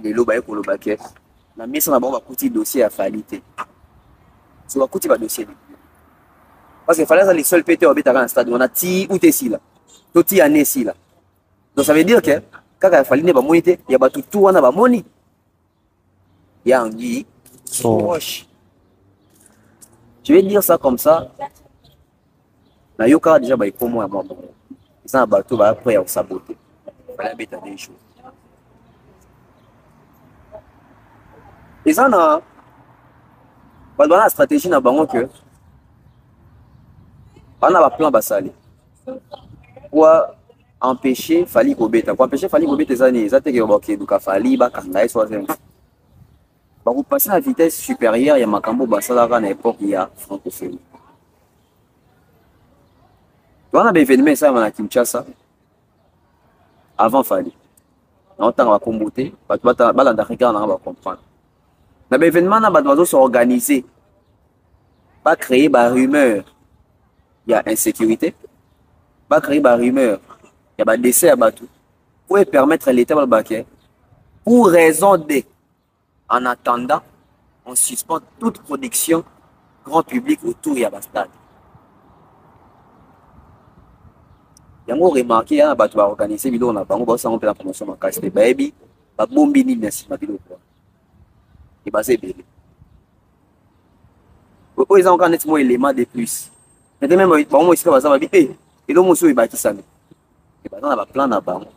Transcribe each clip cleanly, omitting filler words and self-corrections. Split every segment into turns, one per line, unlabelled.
lelo baye kolobake na mesa na bango bakuti dossier ya Fally te so bakuti ba dossier parce que Fally aza le seul pété obetaka na stade on a ti ou te sila to ti ane sila donc ça veut dire que kaka Fally ne bamoni te ya bato tu wana bamoni yangi proche. Je vais dire ça comme ça na yoka déjà ba ikomo ya mwa ça na bato ba après ya saboter Fally abeta des choses. Et ça, on a la stratégie dans le que on a un plan basali pour empêcher Fally Kobeta. Pour empêcher Fally Kobeta, ça te que donc Fally ba kanda soit vous passer à vitesse supérieure, il y a Makambo basala à l'époque il y a francophonie. On a événement ça à Kinshasa avant Fally. On a va comboter, balanda Africain on va comprendre. Dans l'événement, on va s'organiser, pas créer des rumeurs. Il y a insécurité, pas créer des rumeurs. Il y a des décès à Batou. Pour permettre à l'État de baquer. Pour raison de, en attendant, on suspend toute production grand public autour de la stade. Il y a remarqué, on va organiser, on a la promotion de casse de baby, on bombi ni merci, ma vidéo. Et basé belé. Ils ont encore nettement élément de plus. Maintenant même bon moi ici va ça et le monsieur il bâti ça. Et ben on a plan na bango.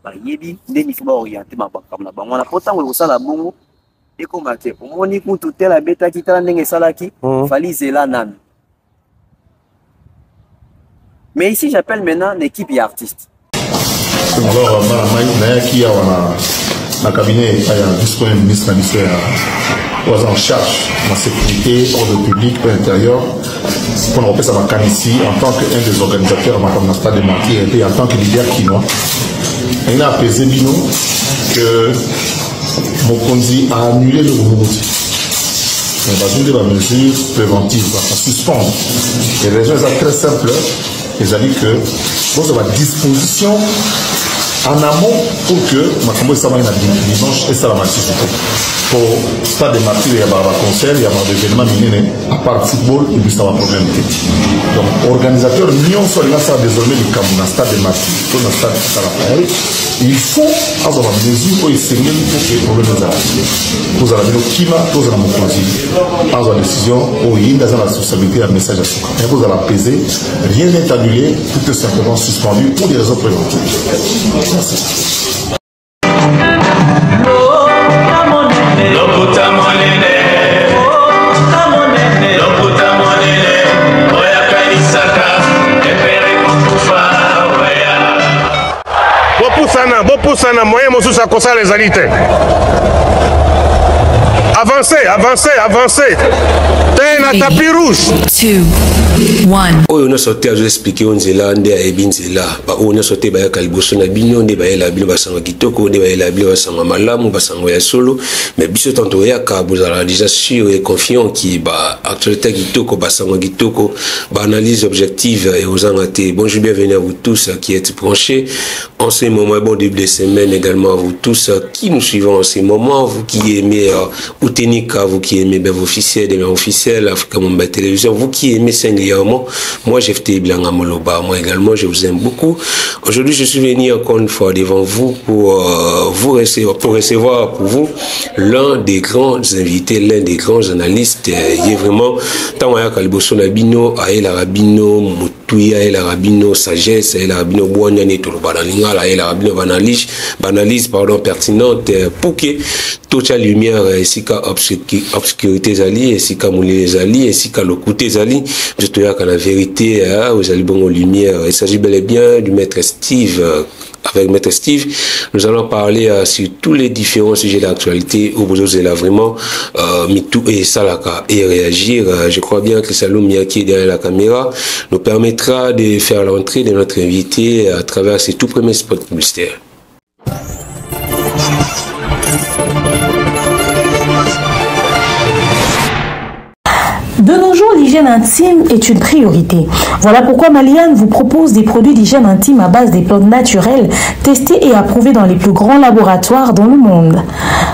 Ba yebi ndeni faut orienter ma banque na bango. On a pourtant on ça la bongo et comme até. On ni pour tout la bêta qui t'a ndenge salaki, Fally zela nan. Mais ici j'appelle maintenant l'équipe et artiste.
Alors ma qui a le cabinet est vice-premier ministre en charge de la sécurité, ordre public et intérieur. On appelle ça ici en tant qu'un des organisateurs de la stade de Martyrs et en tant que leader quinois. Il a apaisé Bino que Mokonzi a annulé le Mokonzi. On va donner des mesures préventives, on va suspendre. Et les raisons sont très simples. Ils ont dit que vous avez disposition en amont pour que Makambo Sama ina dimanche et ça la participé. Pour stade de Martyrs, il y a un concert, il y a un événement miné à part football, il y a un problème. Donc, organisateur, nous sommes là désormais du Cameroun, stade de Martyrs, tout le stade de Salafari. Il faut avoir une mesure pour essayer pour que les problèmes arrivent. Vous avez dit, qui va, tous dans mon conseil, prendre une décision, où il y a la responsabilité, un message à ce moment. Et vous allez apaiser, rien n'est annulé, tout est simplement suspendu pour des raisons préventives. Merci.
Bopusana moyen mosusu akosala ezali te. Avancez. T'es na tapis rouge.
2, 1.
Oyo na sauté azo expliquer onzela nde a ebinzela. Ba oyo na sauté ba ya kaliboso na bino nde ba yela bino basanga kitoko nde ba yela bino basanga malamu basanga ya solo. Mais biso tanto ya ka bozala déjà sûr et confiant qui ba actualité kitoko basanga kitoko ba analyse objective et aux angate. Bonjour, bienvenue à vous tous qui êtes branchés en ce moment, bon début de semaine également à vous tous qui nous suivons en ce moment, vous qui aimez Outenika, vous qui aimez vos officiels, des officiels, Africa Mumbai Télévision, vous qui aimez singulièrement, moi j'ai fait Blanga Moloba, moi également je vous aime beaucoup. Aujourd'hui je suis venu encore une fois devant vous pour recevoir pour vous l'un des grands invités, l'un des grands analystes. Il est vraiment tant à Kaliboso Nabino, Aël Arabino, Moutouya, Aël Arabino, Sagesse, Aël Arabino, Bouanyane, Tolobalinga, Aël Arabino, Banalise, pardon, pertinente, pour que toute la lumière, ainsi qu'à obscurité zali, ainsi qu'à moulé zali, ainsi qu'à l'occulté zali, je te dis qu'à la vérité, vous allez bon aux lumières. Il s'agit bel et bien du maître Steve. Avec Maître Steve, nous allons parler sur tous les différents sujets d'actualité où vous osez là vraiment mitou et salaka et réagir. Je crois bien que Saloum Miyaki derrière la caméra nous permettra de faire l'entrée de notre invité à travers ces tout premiers spots publicitaires.
De nos jours, l'hygiène intime est une priorité. Voilà pourquoi Maliane vous propose des produits d'hygiène intime à base des plantes naturelles testés et approuvés dans les plus grands laboratoires dans le monde.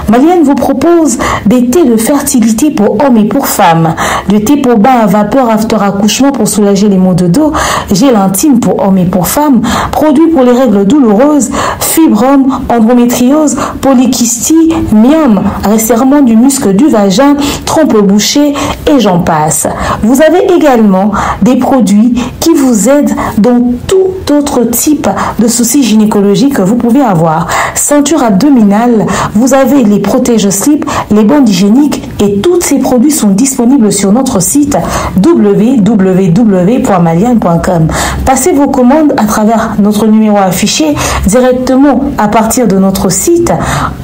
Maliane vous propose des thés de fertilité pour hommes et pour femmes, de thé pour bain à vapeur after accouchement pour soulager les maux de dos, gel intime pour hommes et pour femmes, produits pour les règles douloureuses, fibrome, endométriose, polykystie, myome, resserrement du muscle du vagin, trompe bouchée et j'en passe. Vous avez également des produits qui vous aident dans tout autre type de soucis gynécologiques que vous pouvez avoir. Ceinture abdominale, vous avez les protège-slip, les bandes hygiéniques et tous ces produits sont disponibles sur notre site www.maliane.com. Passez vos commandes à travers notre numéro affiché directement à partir de notre site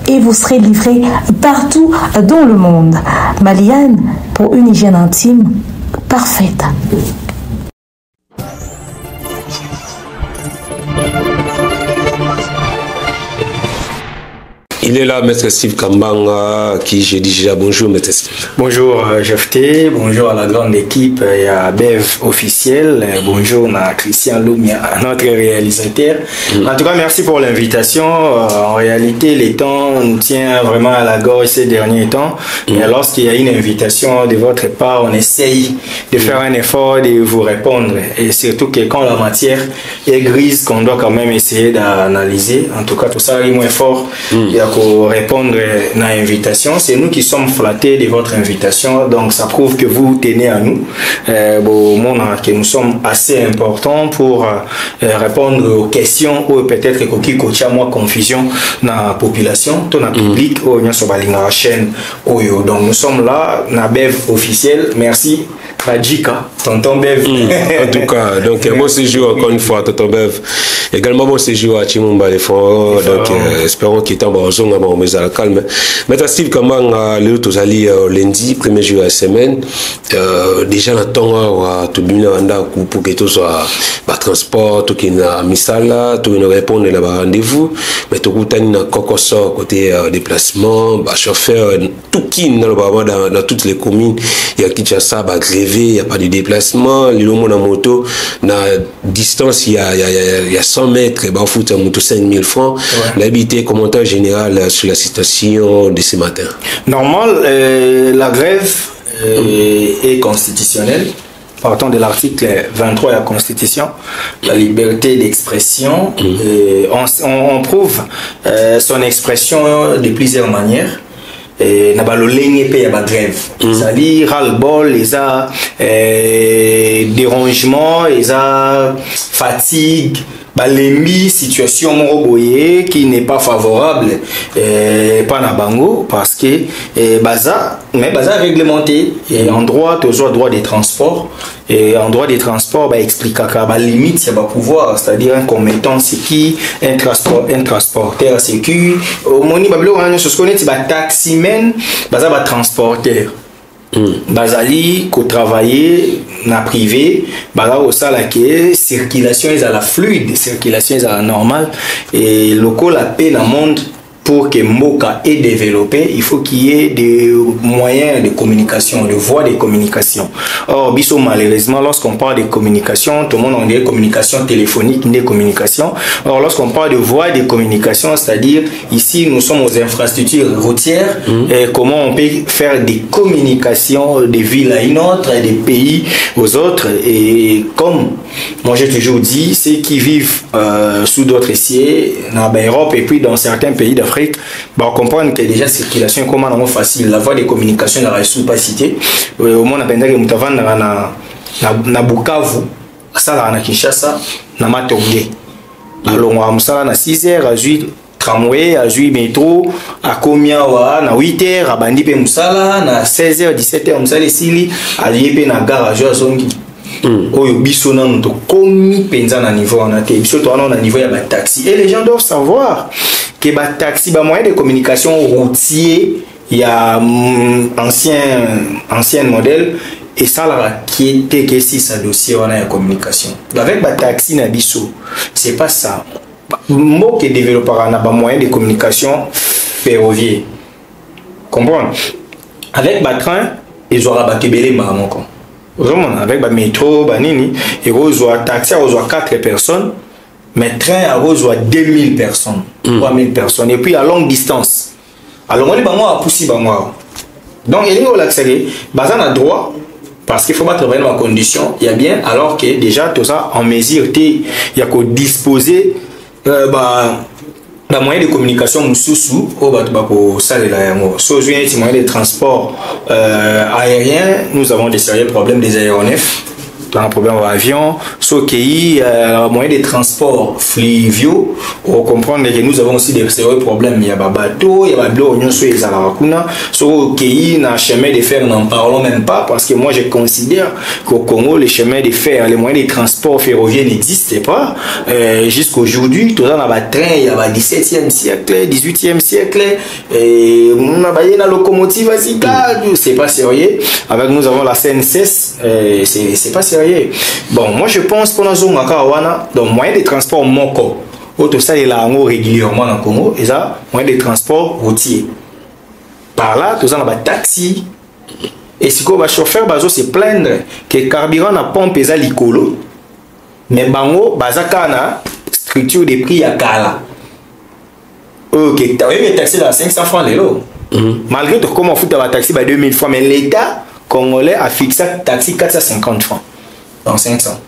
et vous serez livré partout dans le monde. Maliane pour une hygiène intime parfaite.
Il est là, Maître Steve Kambanga, qui j'ai dit déjà bonjour, Maître Steve.
Bonjour, Jefté, bonjour à la grande équipe et à Bev officiel, bonjour à Christian Loumia, notre réalisateur. En tout cas, merci pour l'invitation. En réalité, les temps nous tient vraiment à la gorge ces derniers temps. Et lorsqu'il y a une invitation de votre part, on essaye de faire un effort de vous répondre. Et surtout que quand la matière est grise, qu'on doit quand même essayer d'analyser. En tout cas, tout ça est moins fort. Pour répondre à l'invitation. C'est nous qui sommes flattés de votre invitation, donc ça prouve que vous tenez à nous. Que nous sommes assez importants pour répondre aux questions ou peut-être qu'il y a moins confusion dans la population, dans le public, ou sur la chaîne. Donc nous sommes là, na Bev officiel. Merci. Majika, tonton Bev.
En tout cas, donc bon séjour encore une fois, tonton Bev. Également bon séjour à Chimumba les fonds. Donc espérons qu'il est en bon zone, bon mais à la calme. Mais Steve Kambanga, le tout allé lundi, premier jour de la semaine. Déjà le temps à tout bien pour que tout soit transport, tout qui na misala, tout qui nous répond à rendez-vous. Mais tout qui na cocoso côté déplacement, chauffeur, tout qui dans toutes les communes, il y a Kinshasa, grévé, il n'y a pas de déplacement, le monde en moto, na distance il y a 100 mètres, il faut une moto 5000 francs. L'habité, commentaire général sur la situation de ce matin.
Normal, la grève est constitutionnelle. Partant de l'article 23 de la Constitution, la liberté d'expression, on prouve son expression de plusieurs manières. Et n'a pas le ligne et la grève. C'est-à-dire, ras-le-bol, les a dérangement, les a fatigue, les situation qui n'est pas favorable, pas na bango, parce que baza réglementé, et en droit, toujours droit des transports. Et en droit des transports, explique la limite, il y a pouvoir, c'est-à-dire un commettant, c'est qui, un transporteur, c'est qui, au moni, on se connaît, c'est taximen, transporteur. Bazali, ko travailler na privé, au salaire circulation est à la fluide, circulation est à la normale, et local la paix dans le monde. Pour que Moka ait développé, il faut qu'il y ait des moyens de communication, de voies de communication. Or, malheureusement, lorsqu'on parle de communication, tout le monde en dit communication téléphonique, des communications. Or, lorsqu'on parle de voies de communication, c'est-à-dire, ici, nous sommes aux infrastructures routières, et comment on peut faire des communications de ville à une autre, des pays aux autres. Et comme moi j'ai toujours dit, ceux qui vivent sous d'autres cieux, en Europe et puis dans certains pays d'Afrique, on comprend que déjà circulation est comment facile. La voie de communication n'a pas cité. Au moins, on a na Bukavu, ça na Kinshasa, na Matonge. Alors, on a na 6h, à tramway, à métro, à Komiawa, na 8h, à Bandipe Moussala, na 16h, 17h, Moussala Sili, à Liépé, na garage, à Zongi. Oyo biso na to komi penza na niveau na te biso to na niveau ya ba taxi et les gens doivent savoir que ba taxi ba moyen de communication routier il y a ancien modèle et ça la qui était que si ça dossier on a communication avec ba taxi na biso c'est pas ça mo que développera na ba moyen de communication ferroviaire comprendre avec ba train ils aura ba kebele ma mon Vraiment, avec le métro, banini, et reçoit taxi, reçoit 4 personnes, mais train à reçoit 2000 personnes, 3000 personnes, et puis à longue distance. Alors, on est à pousser, donc, il y a l'accès, on a droit, parce qu'il faut pas travailler dans la condition, il y a bien, alors que déjà, tout ça, en mesure, il y a qu'à disposer, la moyen de communication sous au salle moyen de transport aérien, nous avons des sérieux problèmes des aéronefs, un problème avion, moyen de transport fluviaux, on comprend que nous avons aussi des sérieux problèmes, il y a des bateaux, il y a des oignons sur les alawakuna, un chemin de fer, n'en parlons même pas, parce que moi je considère qu'au Congo, les chemins de fer, les moyens de transport ferroviaire n'existaient pas, jusqu'à aujourd'hui, tout ça dans le train, il y a le 17e siècle, 18e siècle, et on a la locomotive, c'est pas sérieux, avec nous avons la CNCS, c'est pas sérieux. Bon, moi je pense pour la zone donc moyen de transport moko, autre ça il a régulièrement dans le Congo, et ça moyen de transport routier. Par là, tout ça on a taxi, et si le chauffeur bazo se plaindre que le carburant na pompe est licolo, mais bango bazaka na structure de prix à kala. Ok, tu as eu taxi à 500 francs l'élo. Malgré tout comment on fout un taxi à 2000 francs, mais l'État congolais a fixé un taxi 450 francs. Dans 500.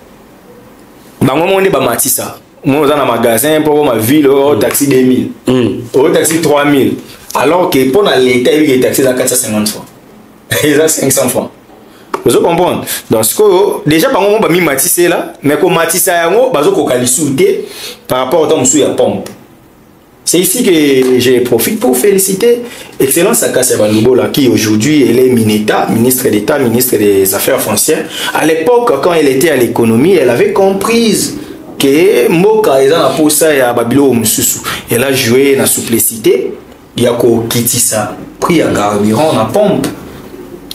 Bango on est Matissa. Moi dans un magasin pour ma ville au taxi 2000. Au taxi 3000. Alors que pour l'État il y a des taxis à 450 francs. Et ça 500 francs. Vous comprenez? Donc déjà bango on mis Matissa là, mais comme Matissa yango bazo ko kalisuté par rapport au temps où il y a pompe. C'est ici que je profite pour féliciter Excellence Sakassia Bandoubola qui aujourd'hui elle est ministre d'État, ministre des Affaires foncières. À l'époque, quand elle était à l'économie, elle avait compris que Moka est dans pour ça et à Babilo Msusu. Elle a joué dans la souplicité. Il y a qu'au Kitissa, prix à carburant, on a pompe.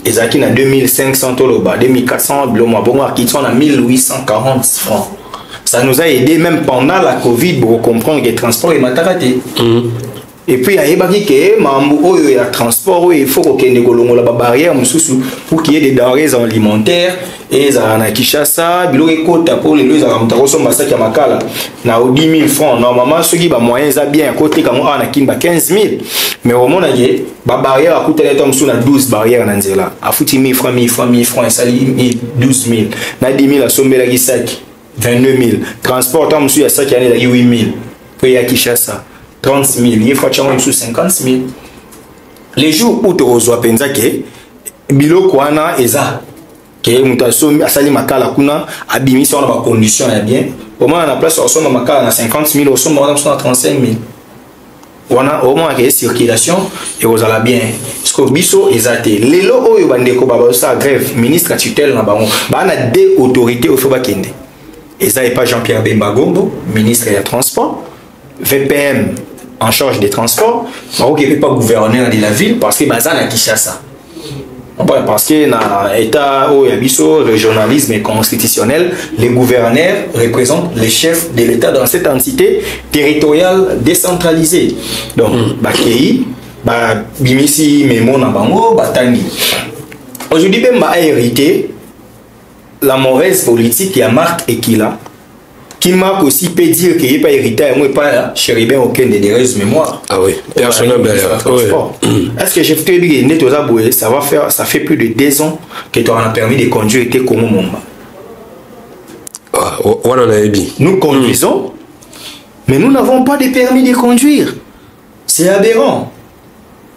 Et ça qui a 2500 $, 2400 $, bon, qui sont à 1840 francs. Ça nous a aidé même pendant la Covid pour comprendre que le transport est mataraté. Et puis, il y a un transport, il faut qu'il y ait des barrières pour qu'il y ait des denrées alimentaires. Et ça, na Kishasa, il y a des quotas pour les lieux à 10 000 francs. Normalement, ceux qui ont moyen, ils ont bien côté comme on a 15 000. Mais au moment où il y a des barrières, à côté de 12 barrières. À foutre 1000 francs, 1000 francs, 1000 francs, ça 12 000. Na 10 000 à sommer la Gisaki. 22 000. Transport, il y a 5 années, il y a 8 000. Puis il y a Kishasa. 30 000, il faut que tu 50 000. Les jours où tu reçois Penzake, bilo kwana eza que mutaso asali makala kuna abimi sur la condition ya bien. Au moins on a place au son makala na 50 000, au son na 35 000. On a au moins que circulation et aux ala bien. Parce que biso ezate lelo oyo bandeko baba sa grève ministre tutelle na bango. Ba na deux autorités au foba kende. Eza et pas Jean-Pierre Bemba Gombo, ministre des Transports, VPM en charge des transports, qui n'est pas gouverneur de la ville parce que Bazan a Kishasa. Parce que dans l'État où il y a régionalisme et constitutionnel, les gouverneurs représentent les chefs de l'État dans cette entité territoriale décentralisée. Donc, Bakei, Bimisi, Memo, Nabango, Batani. Aujourd'hui, même a hérité la mauvaise politique qui a Marc et qui l'a. Qui marque aussi peut dire qu'il n'est pas hérité, moi pas chéribin aucun des rêves mémoire. Ah oui, personnel d'ailleurs. Est-ce que je te dis ça fait plus de 2 ans que tu as permis de conduire tes comme Momba. Nous conduisons, mais nous n'avons pas de permis de conduire. C'est aberrant.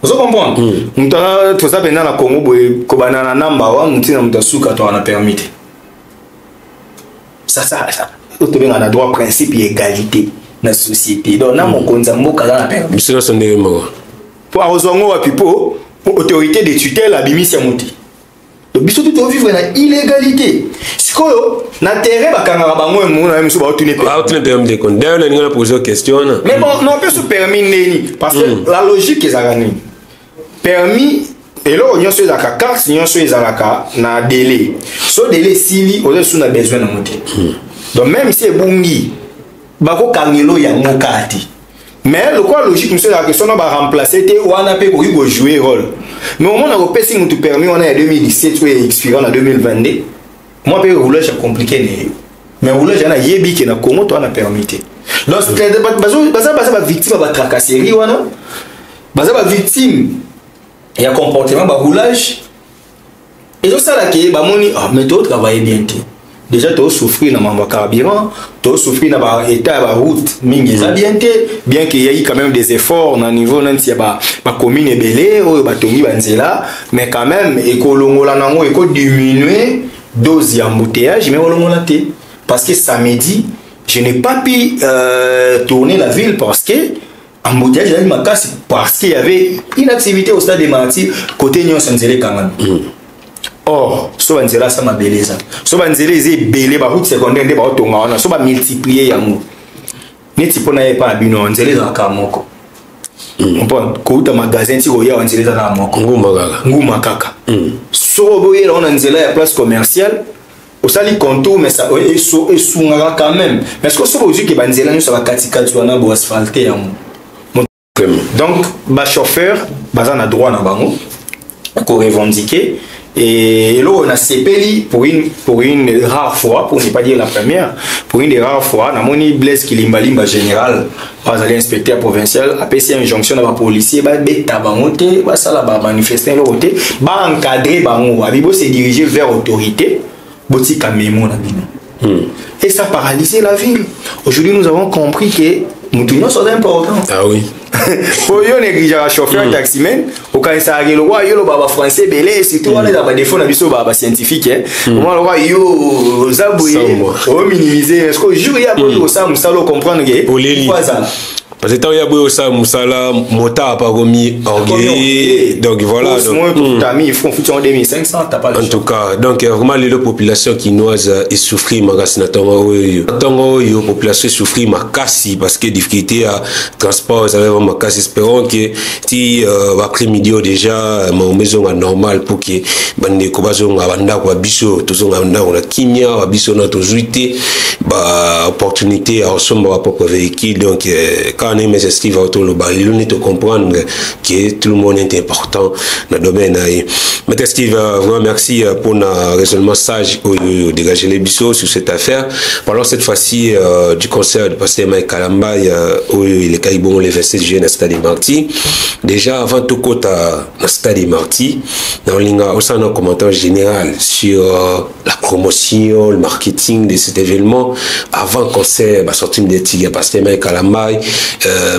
Vous comprenez? Nous avons tout ça pendant la Congo, nous avons permis. Ça. Nous avons un droit principe et égalité dans la société. Donc, nous avons un permis. Pour avoir une autorité de tutelle à Bimi Siamouti. Donc, nous devons vivre dans l'illégalité. Si vous avez un terrain, vous avez permis de conduire. D'ailleurs, nous avons posé une question. Mais bon, nous avons se permis. Parce que la logique est permis. Et là, nous avons la carte, nous avons un délai. Ce délai, si nous avons besoin de monter. Donc même si c'est Bungi, Bako Kangelo ya Mokati. Mais le quoi logique, monsieur, la question va remplacer, ou on a pu jouer rôle. Mais au moment où on a permis, on est en 2017, ou expirant en 2022, moi le roulage est compliqué mais roulage na yebi qui na Congo toi na permis donc baza victime ba tracasserie wana baza ba victime ya comportement ba roulage et donc ça là qui ba moni mais toi travailler bien déjà tu souffrir na mamba carburant tu souffrir na ba état ba route mingi ça bien qu'il y ait quand même des efforts na niveau nanti ba commune belé ou ba tongi ba nzela mais quand même ekolongola nango eko diminuer dose d'embouteillage mais olongola té parce que samedi je n'ai pas pu tourner la ville parce que embouteillage là ma casse parce qu'il y avait une activité au stade de Martyrs côté Nyon Sanzele Kangan. Or, so banzela ça ma beleza. So banzela eze belé ba route secondaire nde ba otonga wana so ba multiplier yango. Neti pona ye pa bino nzela za ka moko. On peut kouta magasin ti ko ya nzela za na moko. Nguma kaka. So boye là on a nzela ya place commerciale. Au sali contour mais ça et sunga quand même. Mais est-ce que so bozu ke banzela nyo ça va katikati wana bo asphalter yango. Donc ba chauffeur baza na droit na bango ko revendiquer. Et là, on a CPLI pour une rare fois, pour ne pas dire la première, pour une des rares fois, on a moni Blaise Kilimbalimba général, pas aller inspecteur provincial, après c'est une injonction à la policier, bah bêta bangote, bah ça là bah manifester l'autorité, bah encadrer bango, abibo se diriger vers autorité, boti kamemo na bino. Et ça paralysait la ville. Aujourd'hui, nous avons compris que nous sommes importants.
Ah oui.
Pour yo négliger un chauffeur taximan, au cas ça arrive le roi yo le baba français belé, surtout on est dans des fonds d'abisso baba scientifique. Comment le roi yo zabouye, au minimiser. Est-ce que jour il y a beau ça, musalo comprendre que quoi ça?
Parce que tant il y a beau ça, Moussala, Mota a pas remis orgueil, donc voilà. Donc,
ils font foutre en 2500, t'as pas le choix.
En tout cas, donc vraiment les populations quinoises et souffrir magasin tango yo population souffrir makasi parce que difficulté à transport ça va makasi espérons que si après-midi déjà ma maison est normale pour que bande ko bazonga banda ko biso tozonga banda on a kinya biso na tozuité ba opportunité à ressemble à propre véhicule donc quand on est mes esquives autour le bas il faut comprendre que tout le monde est important dans le domaine. Maître Steve, vraiment merci pour un raisonnement sage où dégager les bisous sur cette affaire. Parlons cette fois-ci du concert du pasteur Mike Kalamba où il est caïbon les 27 juillet dans le stade de Marty. Déjà avant tout côté dans le stade de Marty, on a aussi un commentaire général sur la promotion, le marketing de cet événement avant le concert, la sortie de Tigre pasteur Mike Kalamba,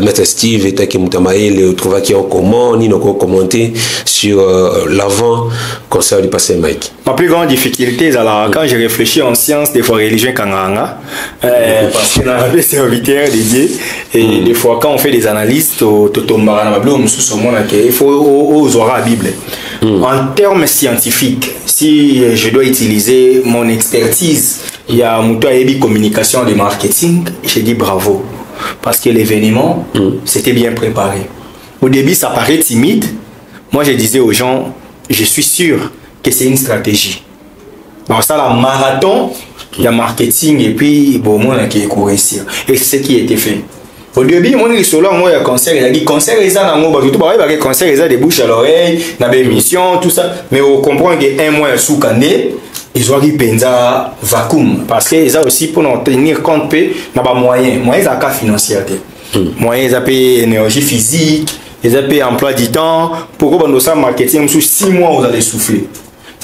Maître Steve et Taki Moutamae le trouva qui en comment ni nos commenter sur l'avant concert du pasteur Mike.
Ma plus grande difficulté, alors, quand j'ai réfléchi en sciences des fois religion Kanganga, parce que dans les serviteurs dédiés, et des fois quand on fait des analyses, il faut aux la Bible. En termes scientifiques, si je dois utiliser mon expertise, il y a Mouto Aebi communication et marketing, j'ai dit bravo. Parce que l'événement, c'était bien préparé. Au début, ça paraît timide. Moi, je disais aux gens, je suis sûr que c'est une stratégie. Dans ça, la marathon, il y a marketing et puis bon, moi, qui est réussir. Et c'est ce qui a été fait. Au début, moi, il y a concert, il a dit concert, il y a concert, il y a des bouches à l'oreille, il y a des émissions, tout ça. Mais on comprend qu'un mois sous cané, ils ont dit penza vacuum parce qu'ils ont aussi pour nous tenir compte peu n'a pas moyen ils ont qu'à financier moyens ils ont payé énergie physique ils ont payé emploi du temps pourquoi dans ça marketing sous 6 mois vous allez souffler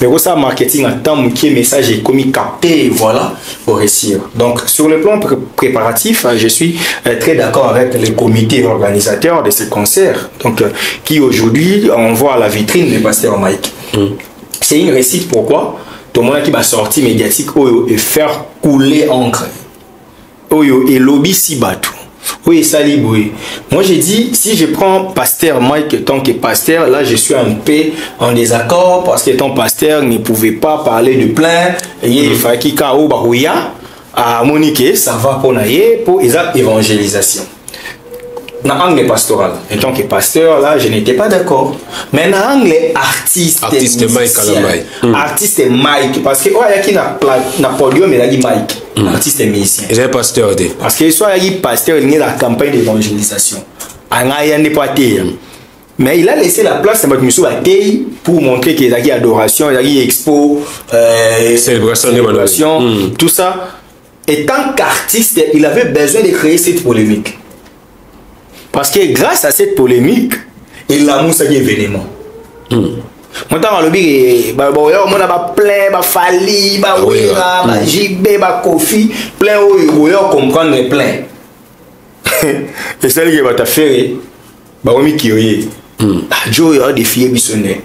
mais pour ça marketing à temps qui message est commis capté voilà pour réussir donc sur le plan préparatif je suis très d'accord avec les comités organisateurs de ce concert donc qui aujourd'hui on voit la vitrine de pasteur Mike c'est une réussite pourquoi tout le monde qui va sortir médiatique et faire couler encre et lobby si bateau oui ça liboué moi j'ai dit si je prends pasteur Mike tant que pasteur là je suis en paix en désaccord parce que ton pasteur ne pouvait pas parler de plein et il fallait qu'il kao barouya à Monique ça va pour naïe pour évangélisation dans l'angle pastoral et tant que pasteur là je n'étais pas d'accord mais dans l'angle artiste Mike parce que il y a qui n'a podium mais il a dit Mike artiste et musicien
et pasteur
parce que soit il y a pasteur il y a la campagne d'évangélisation en ayant des parties Mais il a laissé la place à Matmissou Akei pour montrer qu'il y a adoration, il y a expo, célébration, tout ça. Et tant qu'artiste, il avait besoin de créer cette polémique. Parce que grâce à cette polémique, il a montré cet événement. Maintenant, on a plein, Fali, JB, Kofi, plein, où il comprendre plein. Et c'est ce qui va te faire. Joe a des filles bisonnées.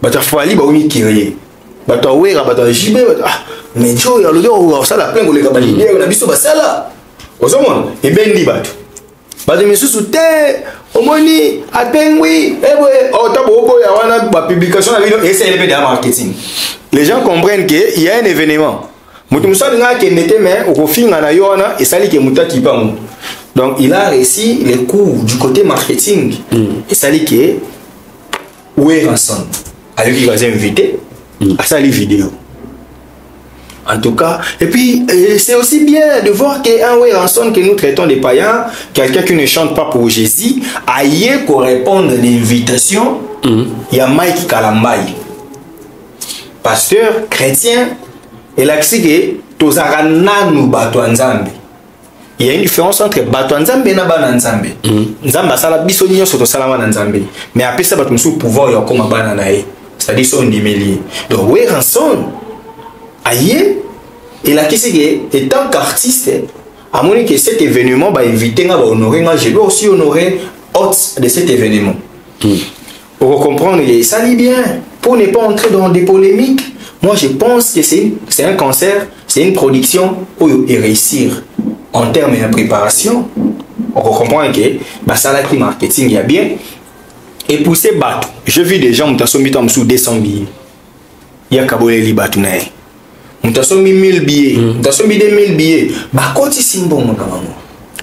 Fali, JB, mais Joe, il y a le ça la plein pour les cabaliniers, on a vu ça là. Et bien, il dit, au moins, oui, publication et c'est le marketing. Les gens comprennent qu'il y a un événement. Donc, il a réussi les cours du côté marketing. Et ça dit que où est ensemble avec qui va inviter à sa vidéo. En tout cas, et puis c'est aussi bien de voir qu'un way ransom que nous traitons des païens, quelqu'un qui ne chante pas pour Jésus, aille pour répondre à l'invitation, il y a Mike Kalambai, pasteur chrétien, et là que tozarana nous batuanzambe. Il y a une différence entre batuanzambe et nabananzambe. Nzamba sala bisonio soto salama nzambe, mais après ça batu sous pouvoir ya comme bananae, c'est-à-dire son dimeli. Donc way ransom aïe, et là qui c'est que étant qu'artiste, à mon avis que cet événement va inviter à honorer, je dois aussi honorer hôte de cet événement. Pour comprendre que ça lit bien, pour ne pas entrer dans des polémiques, moi je pense que c'est un concert, c'est une production pour y réussir en termes de préparation. On comprend que ça là qui marketing il y a bien. Et pour ces bateaux, je vis des gens qui ont sous 200 billets. Il y a Kabole li bateau nae. Nous avons mis 1000 billets, nous avons mis 2000 billets.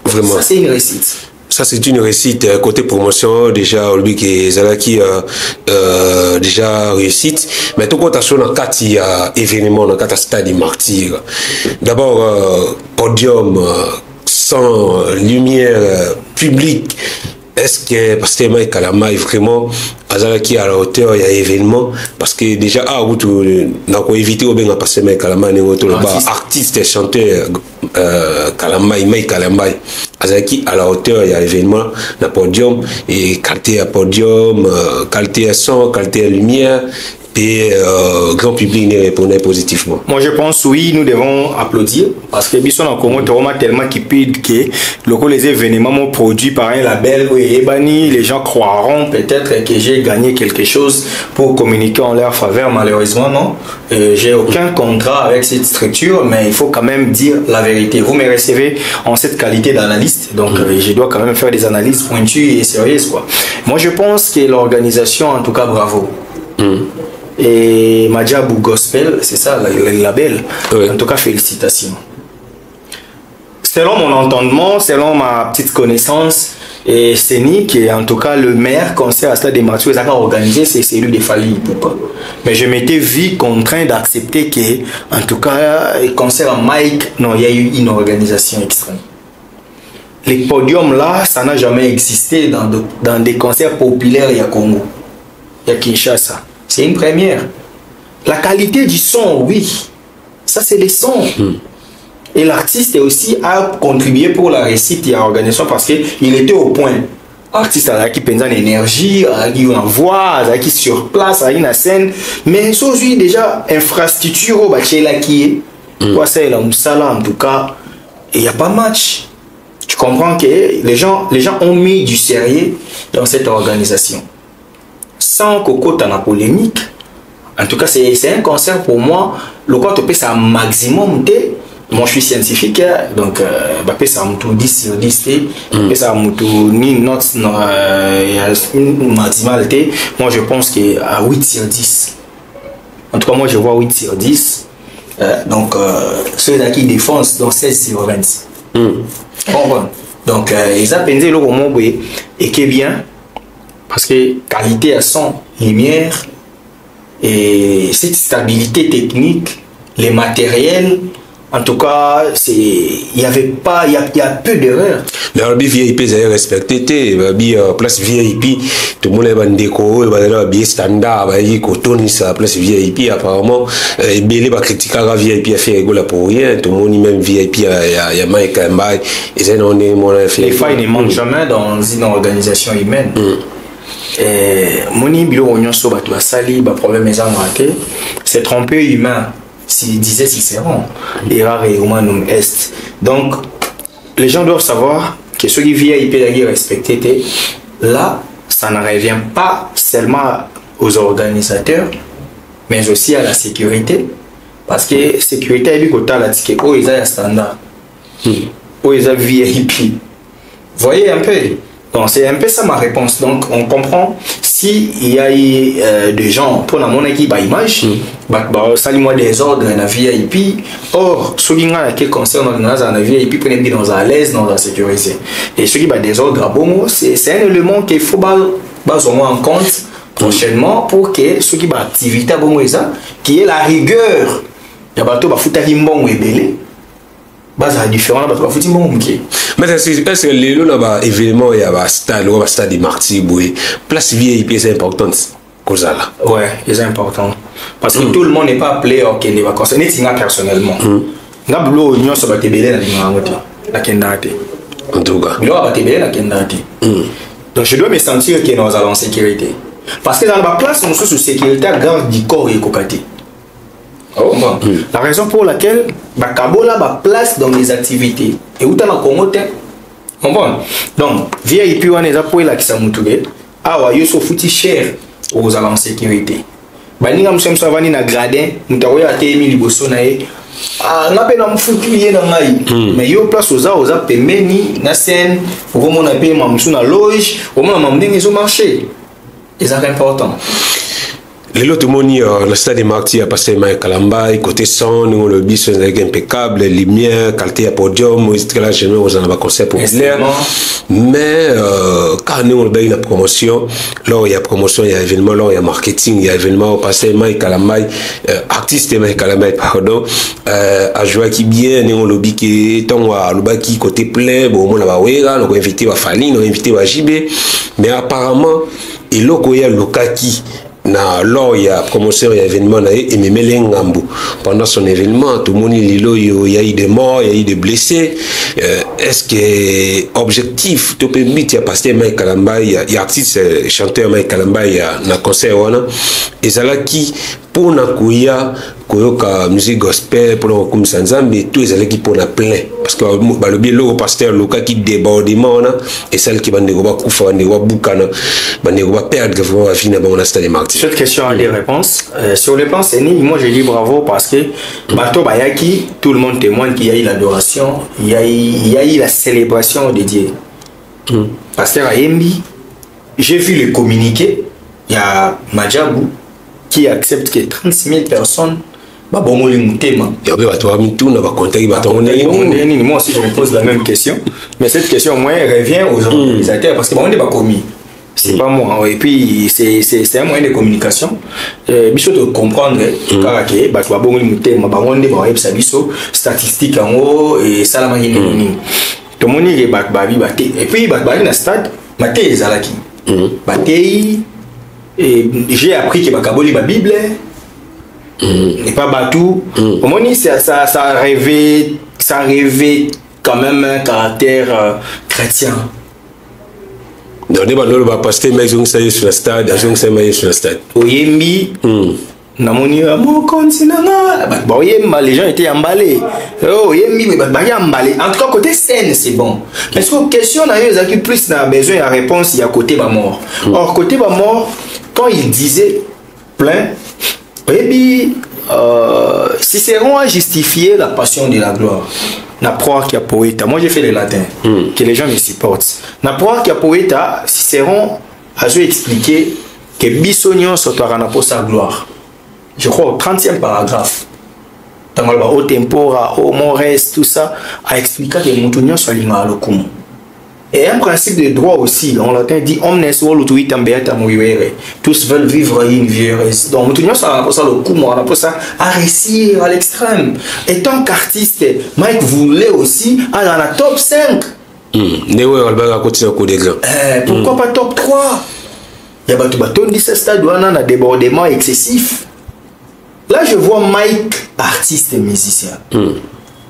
Vraiment.
Ça, c'est une réussite.
Ça, c'est une réussite. Côté promotion, déjà, Olbi et Zalaki déjà réussite. Mais tout compte sur le cas, il y a événement, dans le cas stade des martyrs. D'abord, podium, sans lumière publique. Est-ce que Pasteur Mike Kalamai vraiment Azalaki à la hauteur il y a événement parce que déjà n'a pas évité au bien Pasteur Mike Kalamai artiste chanteur Kalamai Mike Kalamai Azalaki à la hauteur il y a événement na podium et qualité à podium qualité à son qualité à lumière et grand public ne répondait positivement.
Moi je pense oui, nous devons applaudir parce que Bisson en Congo tellement cupide que les événements produits par un label les gens croiront peut-être que j'ai gagné quelque chose pour communiquer en leur faveur. Malheureusement non, j'ai aucun contrat avec cette structure, mais il faut quand même dire la vérité. Vous me recevez en cette qualité d'analyste, donc je dois quand même faire des analyses pointues et sérieuses quoi. Moi je pense que l'organisation, en tout cas bravo. Et Madjabou Gospel, c'est ça le label. En tout cas, félicitations. Selon mon entendement, selon ma petite connaissance, et Seni, qui est en tout cas le meilleur concert à Stade des Martyrs, a organisé, c'est celui de Fali Ipupa. Mais je m'étais vu contraint d'accepter que, en tout cas, le concert en Mike, non, il y a eu une organisation extrême. Les podiums là, ça n'a jamais existé dans des concerts populaires il y a Congo, il y a Kinshasa. C'est une première. La qualité du son, oui. Ça, c'est les sons. Et l'artiste aussi a contribué pour la réussite de l'organisation parce qu'il était au point. L'artiste a qui pense en énergie, a qui en voix, a qui sur place, a qui en scène. Mais aujourd'hui, déjà, infrastructure au bachela qui est. Quoi, c'est là, en tout cas, il n'y a pas match. Tu comprends que les gens ont mis du sérieux dans cette organisation. Sans coco dans la polémique, en tout cas c'est un concert pour moi. Le quoi tu peux ça maximum t. Moi je suis scientifique donc peut ça me 10 sur 10 t. Ça me ni note maximale t. Moi je pense que à 8 sur 10. En tout cas moi je vois 8 sur 10. Donc ceux qui défoncent dans 16 sur 20. Donc ils ont pensé le moment et qui est bien. Parce que qualité à son, lumière et cette stabilité technique, les matériels, En tout cas, il y a peu d'erreurs.
Mais alors, VIP, ils avaient respecté, place VIP, tout le monde est en déco, il y a bien standard, il y a coton, ça, place VIP, apparemment, il va critiquer la VIP, a fait rigolo pour rien, tout le monde, même VIP, il y a Mike Kambay, et ça, on est fait.
Les failles ne manquent jamais dans une organisation humaine. Moni Bilo Union Sobatou Sali, problème est raté, c'est tromper humain. S'il disait Cicéron, errare humanum est. Donc, les gens doivent savoir que ceux qui VIP est respecté, là, ça ne revient pas seulement aux organisateurs, mais aussi à la sécurité. Parce que la sécurité est du côté de la ticket, où ils ont un standard, où ils ont VIP. Vous voyez un peu? Donc, c'est un peu ça ma réponse. Donc, on comprend s'il y a des gens pour la monnaie qui a image, salut-moi des ordres dans la VIP. Or, ceux qui ont concerne dans la VIP, pour être dans à l'aise, dans la sécurité. Et ceux qui ont des ordres à bon, c'est un élément qu'il faut au moins en compte prochainement pour que ceux qui ont activité à bon, qui est la rigueur. Il y a des gens qui ont fait basa différent là ba futi mbongo mki
mais est-ce que les là événement il y a stade de Marty Boué place VIP c'est important cause là
ouais c'est important parce que tout le monde n'est pas appelé au Kenya va concerner tinga personnellement ngablo nyo so ba tebele na ngoti la kendate
en tout cas
lo ba tebele la kendate donc je dois me sentir que nous allons en sécurité parce que dans la place on sous sécurité garde du corps et kokati. Oh, bon. La raison pour laquelle Bakabola va place dans les activités et où tu as la Congo bon. Donc VIP on est appuyé là qui s'amoutoulé ah ouais yo so fouti cher aux agents en sécurité baninga msem savani na gradin mutawe atemi liboso na e ah na pe na mfuki ye na ngai mais yo place aux pemeni na scène pour comment on appelle mamsu na loge au moins mamdingi zo marché et ça c'est important.
Les autres moni le stade de Marty a passé Mike Kambay côté son nous le bis est impeccable lumière qualité à podium là jamais aux en concert populaire mais quand nous on la promotion là il y a promotion il y a événement là il y a marketing il y a événement passé Mike Kambay artiste Mike Kambay pardon a joué qui bien nous le bi qui tant à le baki côté plein bon on va wera on invité va Fali on invité va JB mais apparemment il y a le kaki na lors il y a promotion il y a événement na et memele ngambu pendant son événement tout le monde il y a eu des morts il y a eu des blessés est-ce que objectif to peut but il y a pasteur Mike Kambay il y a artiste chanteur Mike Kambay na concert wana et ça là qui pour na kuya koyoka musique gospel pour comme sanzambe tout les qui pour na plein parce que le bien le pasteur loka qui débordement et celle qui va négo kufa va négo bukana va négo perdre va finir dans la stade de Marty.
Cette question a des réponses sur le plan scénique moi je dis bravo parce que bato bayaki tout le monde témoigne qu'il y a eu l'adoration il y a eu la célébration de Dieu. Pasteur Ayembi j'ai vu le communiqué il y a Madjabou qui accepte que 36 000 personnes moi aussi je me pose la même question mais cette question moi revient aux organisateurs parce que on n'est pas commis c'est pas moi et puis c'est un moyen de communication biso de comprendre que bato babongo mutema bangonde ba websa biso statistique en haut et salama yini to moni ke bato babi baté et puis bato bali na stade maté ezalaki baté et j'ai appris que bakaboli ba bible et pas batou au moni ça rêvait quand même un caractère chrétien.
Donc, on va passer mais on s'est sur le stade, on s'est mis sur le stade.
Oyembi, namoni mon continent, les gens étaient emballés. Oyembi, emballé. En tout cas côté scène c'est bon. Mais sur question là, ils ont plus besoin de réponse il y a côté bas mort. Or côté bas mort, quand il disait plein, Oyembi, Cicéron a justifié la passion de la gloire. Na proie qui a poète. Moi j'ai fait le latin, que les gens me supportent. Na proie qui a poète, Cicéron a expliqué que Bissonion s'autorana pour sa gloire. Je crois au 30e paragraphe. Dans le haut tempora, au mores, tout ça, a expliqué que Moutunion soit l'ingalokum. Et un principe de droit aussi, on l'a dit, tous veulent vivre une vie heureuse. Donc, nous ça le coup, on appelle ça à réussir à l'extrême. Et tant qu'artiste, Mike voulait aussi aller dans la top 5. Pourquoi pas top 3? Il y a des stades où on a un débordement excessif. Là, je vois Mike, artiste et musicien.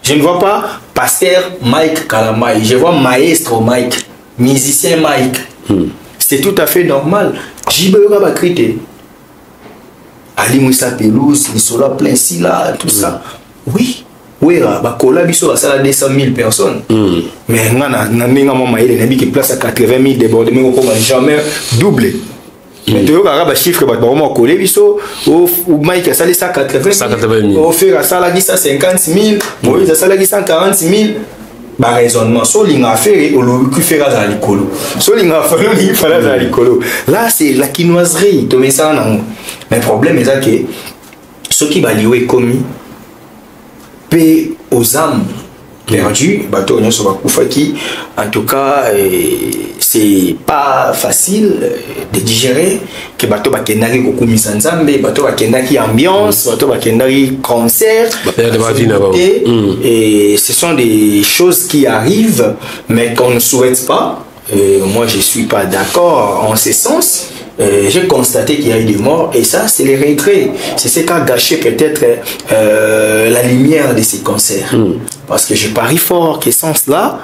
Je ne vois pas pasteur Mike Kalamai. Je vois maestro Mike, musicien Mike. C'est tout à fait normal. Jibera va criter. Ali Moussa Pelouse, Nisola plein Silla, tout ça. Oui. Oui, bah Biso ça a 200 000 personnes. Mais on a qui place à 80 000 débordements comme jamais doublé. Mais tu as un chiffre qui est collé, ou Mike a salé 180 000, au fait, ça a 150 000, Moïse a salé 140 000. Bah, raisonnement, so l'inga fait ou le fait à l'écolo. So l'inga fait à l'écolo. Là, c'est la quinoiserie, tu mets ça en. Mais le problème est que ceux qui va lier commis paient aux âmes perdues, bateau en tout cas, c'est pas facile de digérer que bateau bakendaki kokumi sanzambe, bateau bakendaki ambiance, bateau bakendaki concert, et ce sont des choses qui arrivent mais qu'on ne souhaite pas. Moi je suis pas d'accord en ce sens. J'ai constaté qu'il y a eu des morts et ça c'est les regrets, c'est ce qui a gâché peut-être la lumière de ces concerts, parce que je parie fort que sans cela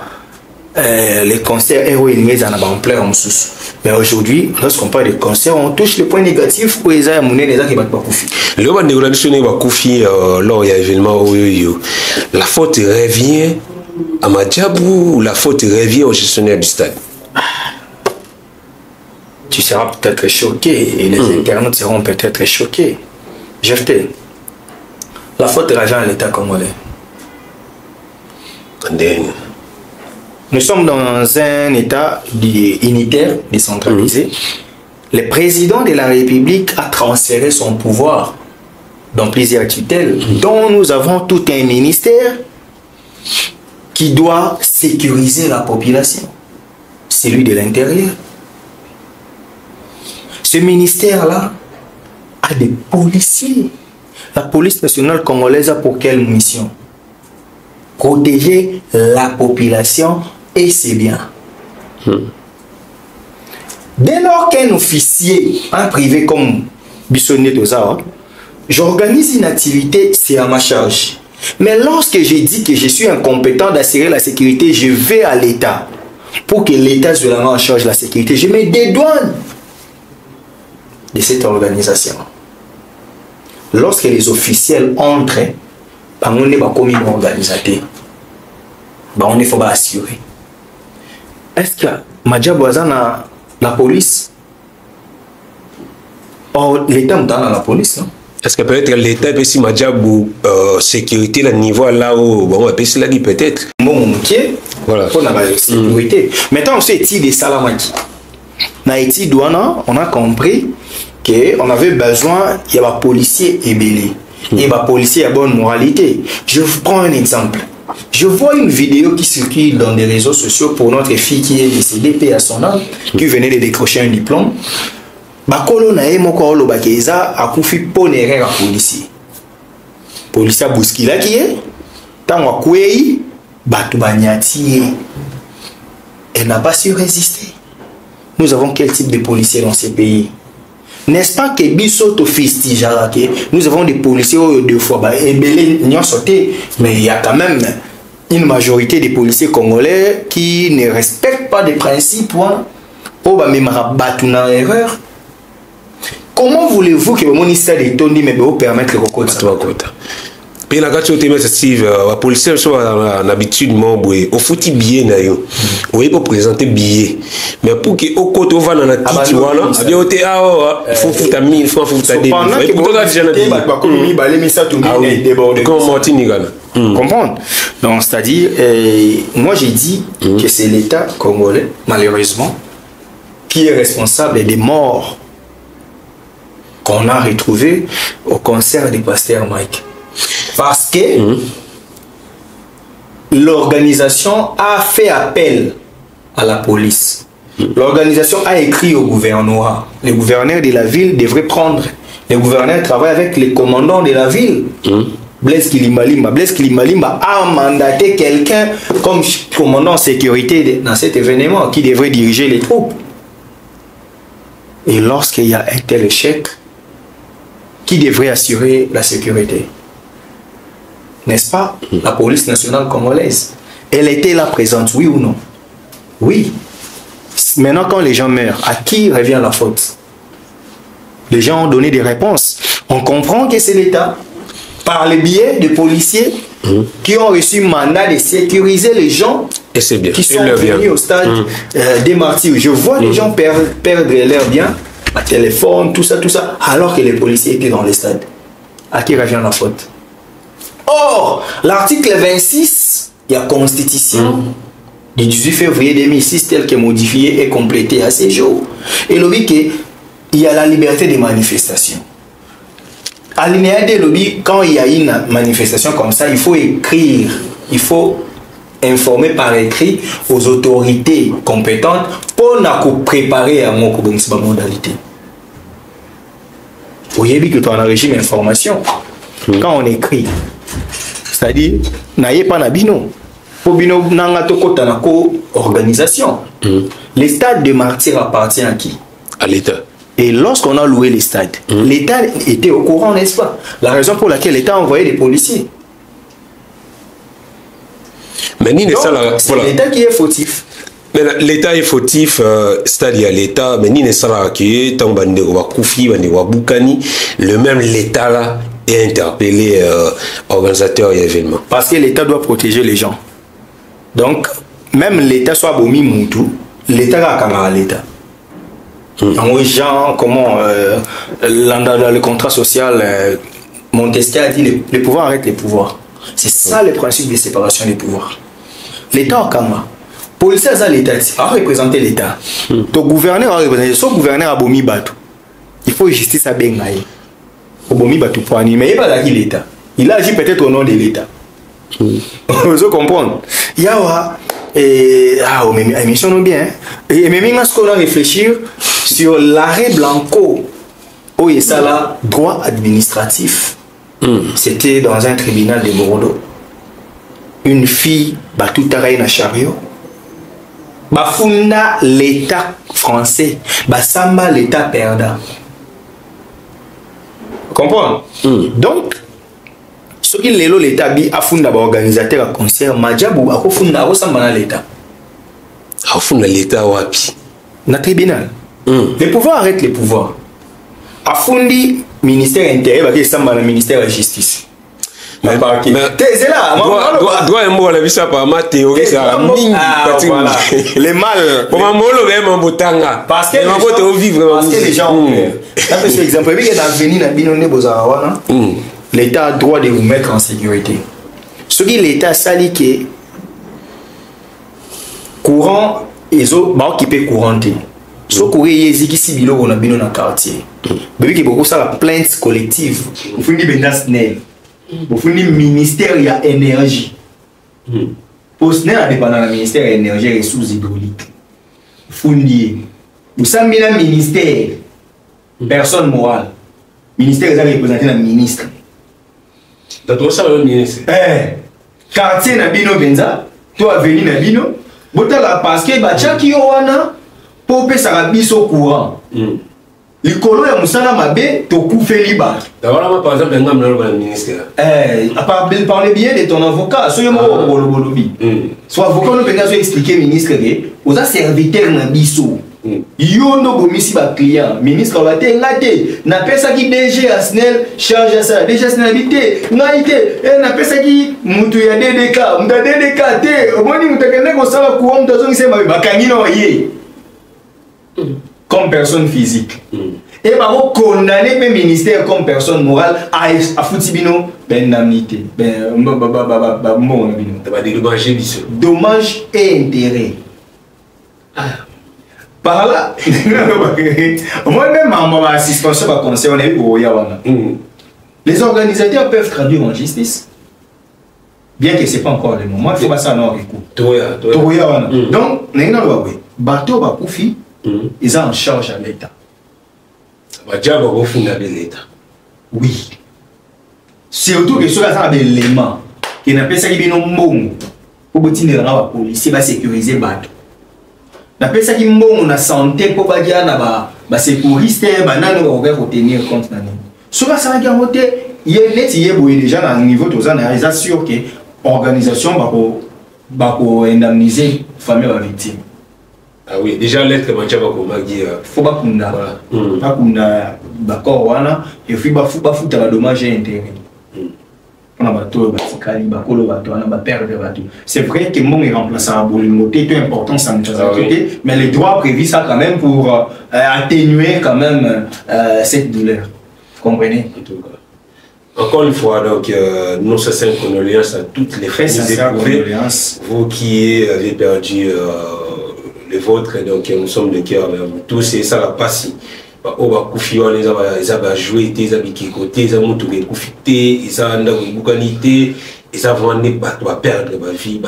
les concerts héroïnes en plein en sous. Mais aujourd'hui, lorsqu'on parle de concerts, on touche les points négatifs pour les amener les gens qui battent pas Koufi.
Lors de l'événement, la faute revient à Madjabou ou la faute revient au gestionnaire du stade?
Tu seras peut-être choqué et les internautes seront peut-être choqués. Jeté. La faute revient à l'État congolais. Nous sommes dans un État unitaire, décentralisé. Le président de la République a transféré son pouvoir dans plusieurs tutelles, dont nous avons tout un ministère qui doit sécuriser la population, celui de l'intérieur. Ce ministère-là a des policiers. La police nationale congolaise a pour quelle mission? Protéger la population et c'est bien. Dès lors qu'un officier, un privé comme Bissonnet Toza, j'organise une activité, c'est à ma charge. Mais lorsque j'ai dit que je suis incompétent d'assurer la sécurité, je vais à l'État pour que l'État soit vraiment en charge de la sécurité. Je me dédouane de cette organisation. Lorsque les officiels entrent, on n'est pas comme une organisation. On faut pas assurer. Est-ce que Madjabouazan a la police? Or, l'État est dans la police, non?
Est-ce que peut-être l'État peut si Madjabou sécurité, le niveau là où on va passer la vie peut-être?
Bon, ok. Voilà. Pour la sécurité. Maintenant, on sait étude des Salamaki. Dans l'étude douane, on a compris qu'on avait besoin, il y a des policiers ébélés. Il y a des policiers à bonne moralité. Je vous prends un exemple. Je vois une vidéo qui circule dans les réseaux sociaux pour notre fille qui est décédée, paix à son âme, qui venait de décrocher un diplôme. Bakolo na ye moko lo bakeza akufi ponere à policier. Policier bousquila qui est tant akwei batu banyati. Elle n'a pas su résister. Nous avons quel type de policiers dans ces pays? N'est-ce pas que Bissot nous avons des policiers deux fois, mais il y a quand même une majorité des policiers congolais qui ne respectent pas des principes pour battre erreur. Comment voulez-vous que le ministère de Tondi me permette le recours?
Puis la gâteau te met Steve, la police soit en habitude membre au fouti billet na yo. Oui pour présenter billet. Mais pour que au côté on va dans la titi voilà, bien oté il faut foutre 1000 francs, faut foutre 2000. Et pour toi déjà na billet. Comme Martini Gana.
Comprendre. Donc c'est-à-dire moi j'ai dit que c'est l'État congolais malheureusement qui est responsable des morts qu'on a retrouvés au concert du pasteur Mike. Parce que l'organisation a fait appel à la police. L'organisation a écrit au gouvernorat. Les gouverneurs de la ville devraient prendre. Les gouverneurs travaillent avec les commandants de la ville. Blaise Kilimalimba. Blaise Kilimalimba a mandaté quelqu'un comme commandant en sécurité dans cet événement qui devrait diriger les troupes. Et lorsqu'il y a un tel échec, qui devrait assurer la sécurité? N'est-ce pas? La police nationale congolaise. Elle était là présente, oui ou non? Oui. Maintenant, quand les gens meurent, à qui revient la faute? Les gens ont donné des réponses. On comprend que c'est l'État, par le biais de policiers qui ont reçu mandat de sécuriser les gens
et c'est bien.
Qui sont venus au stade des martyrs. Je vois les gens perdre leur bien, à téléphone, tout ça, alors que les policiers étaient dans les stades. À qui revient la faute? Or, l'article 26 de la Constitution du 18 février 2006, tel que modifié et complété à ces jours, et le dit qu'il y a la liberté de manifestation. Alinéa des lobbies, quand il y a une manifestation comme ça, il faut écrire, il faut informer par écrit aux autorités compétentes pour nous préparer à mon modalité. Vous voyez que tu as un régime d'information. Quand on écrit, c'est-à-dire, n'ayez pas nabino. Pour bino nanga toko tanako organisation. Les stades de martyrs appartient à qui?
À l'État.
Et lorsqu'on a loué les stades, l'État était au courant, n'est-ce pas? La raison pour laquelle l'État a envoyé des policiers.
Mais
c'est l'État qui est fautif.
L'État est fautif, c'est-à-dire l'État, mais ni sala qui est tombé wa Koufi, wa Boukani, le même l'État là est interpellé organisateur et événement.
Parce que l'État doit protéger les gens. Donc, même l'État soit Bomi Moutou, l'État a camarade l'État. En gens, comment dans le contrat social, Montesquieu a dit les pouvoirs arrêtent les pouvoirs. C'est ça le principe de séparation des pouvoirs. L'État a camarade. Policier a l'État a représenté l'État. Ton gouverneur a représenté. Son gouverneur a Bomi Batou. Il faut justice à Bengaï. Bomi Batou pour animer. Mais il n'a pas agi l'État. Il a agi peut-être au nom de l'État. Vous comprenez? Il y a émission bien. Et même il faut réfléchir sur l'arrêt Blanco. Où il y a là droit administratif. C'était dans un tribunal de Bordeaux. Une fille Batou Taraï na chariot. Bafunda l'État français. Basamba l'État perdant. Vous comprenez? Donc, ce qui est l'État a fondé organisateur à concert, Madjabou a fondé l'État.
A fondé l'État wapi?
Na tribunal. Les pouvoirs arrêtent les pouvoirs. A fondé ministère intérieur, qui est le ministère de la justice.
Mais
c'est là.
Doit un mot à la vie, ça par ma théorie, ça
les mal.
Pour ma molo, même en botanga.
Parce que les gens. Ça fait exemple. Il y a l'avenir l'État a le droit de vous mettre en sécurité. Ce qui l'État sali que courant les autres qui peut couranter. Ce courrier qui si bilo on a bien dans quartier. Mais qui beaucoup ça la plainte collective. Vous finissez bien SNEL. Vous finissez ministère il y a énergie. Pour SNEL a dépendant du ministère de l'énergie et ressources hydrauliques. Fournier. Vous savez bien ministère personne morale. Ministère est représenté dans le ministre.
D'accord, ça le ministre.
Quartier na bino benza, toi venu na bino, botala parce que bacha ki wana pour pesa ka biso courant. Likolo ya musala mabe to kufeli ba.
D'abord par exemple ngam na le ministre.
À part parler bien de ton avocat, so yemo bolobi. So avocat no penga so expliquer ministre que oza serviteur na biso. Yo no bomisi ba client, ministre va te ngate, na pesa ki DG à SNEL charge ça, DG SNEL habité, ngaite, na pesa ki mutu ya DDK, muta DDK te, omoni mutakende ko sala courant mutazo ngisema bakangi no ye. Comme personne physique. Et bah on condamner le ministère comme personne morale à foutibino indemnité. Dommage et intérêt. Par là, moi-même, mon assistant va concerner les organisateurs peuvent traduire en justice. Bien que ce n'est pas encore le moment, il faut pas ça en écoute.
Toya.
Donc, bateau va koufi, ils sont en charge à l'État.
Badia va finir l'État.
Oui. Surtout que ceux-là sont des éléments qui n'appellent ça qui est non bon. Pour bâtir la police, va sécuriser le bateau. N'appelle ça qui est bon, on a santé pour badia na ba sécuriste, banane on va retenir compte na nous. Ceux-là ça qui a voté, il y a net il y a déjà dans le niveau tous en ils assurent que organisation va indemniser famille la victime.
Ah oui, déjà l'être Badia va comme Magui.
Faut pas kunda. Pas kunda d'accord wana et puis ba foutre la dommage et intérêt. On a bateau, c'est vrai que mon est remplaçant est important ça mais les droits prévus ça quand même pour atténuer quand même cette douleur. Vous comprenez?
Encore une fois, donc, nos sincères condoléances à toutes les familles éprouvées. Vous qui avez perdu les vôtres, donc nous sommes de cœur avec vous tous et ça va passer. On va confier les abats jouer, les abats qui côté, les abats qui profiter, les abats qui boucanité, les abats qui perdre ma vie,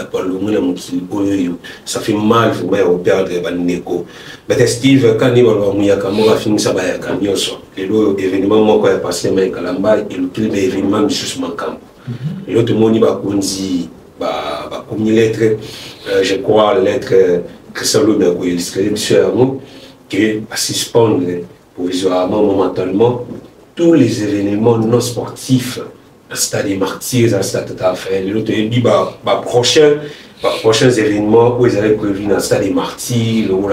ça fait mal pour perdre ma négo. Mais Steve, quand il va finir ça, il y a événement qui est passé à Kalamba et le événement qui est manquant. L'autre monde va conduire, comme une lettre, je crois, la lettre Christian Loubert, qui va suspendre provisoirement, momentanément, tous les événements non sportifs, le stade des Martyrs, le stade de Raphaël. L'autre dit, prochains événements où ils avaient prévu dans le stade des Martyrs, où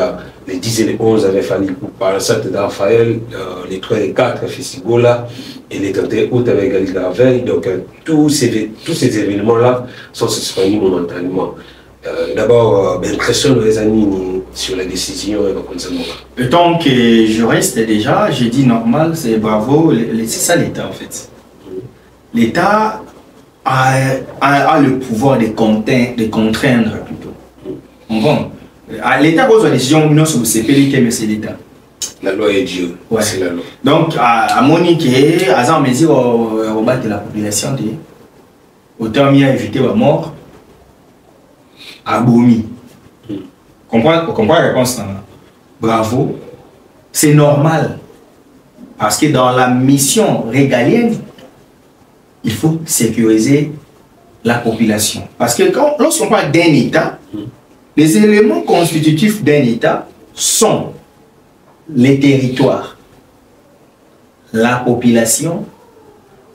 les 10 et les 11 avaient fallu pour le stade de Raphaël, les 3 et les 4 festivals et les 31 août avec Galilée Ravel. Donc, tous ces événements-là sont suspendus momentanément. D'abord, impression les amis sur la décision et
tant que juriste déjà, j'ai dit normal, c'est bravo, c'est ça l'État en fait. L'État a le pouvoir de contraindre plutôt. Bon, l'État pose la décision, non sur le CPLT, mais c'est l'État.
La loi est Dieu,
ouais.
C'est la loi.
Donc, à Monique, à mesure au bas de la population, autant mieux éviter la mort. Abomi. Comprends la réponse là? Bravo. C'est normal. Parce que dans la mission régalienne, il faut sécuriser la population. Parce que lorsqu'on parle d'un État, les éléments constitutifs d'un État sont les territoires, la population,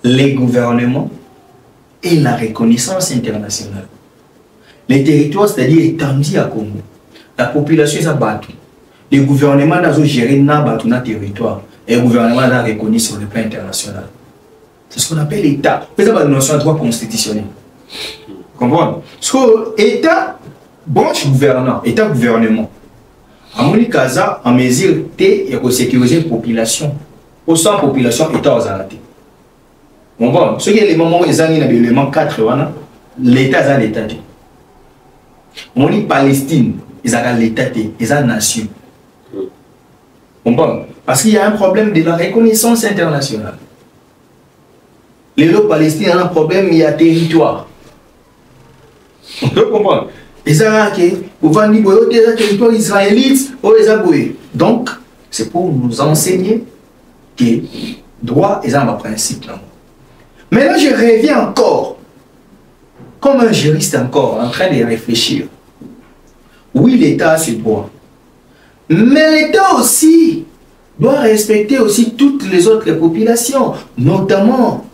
les gouvernements et la reconnaissance internationale. Les territoires, c'est-à-dire étendus à Congo. La population est abattue. Les gouvernements doivent gérer le territoire. Et le gouvernement doit reconnu sur le plan international. C'est ce qu'on appelle l'État. C'est une notion de droit constitutionnel. Vous comprenez? Parce que l'État, branche gouvernant, État-gouvernement. À Monikaza, en mesure de sécuriser la population. Au sein de la population, l'État aux arrêtés. Vous comprenez? Ce qui est l'élément où ils ont l'élément 4, l'État est l'État. On dit Palestine, ils ont l'État, ils ont la nation. Parce qu'il y a un problème de la reconnaissance internationale. Les lots palestiniens ont un problème, il y a territoire. On peut comprendre. Ils ont un territoire israélite, donc c'est pour nous enseigner que droit est un principe. Mais là, je reviens encore. Comme un juriste encore, en train de réfléchir. Oui, l'État a ses droits. Mais l'État aussi doit respecter aussi toutes les autres populations, notamment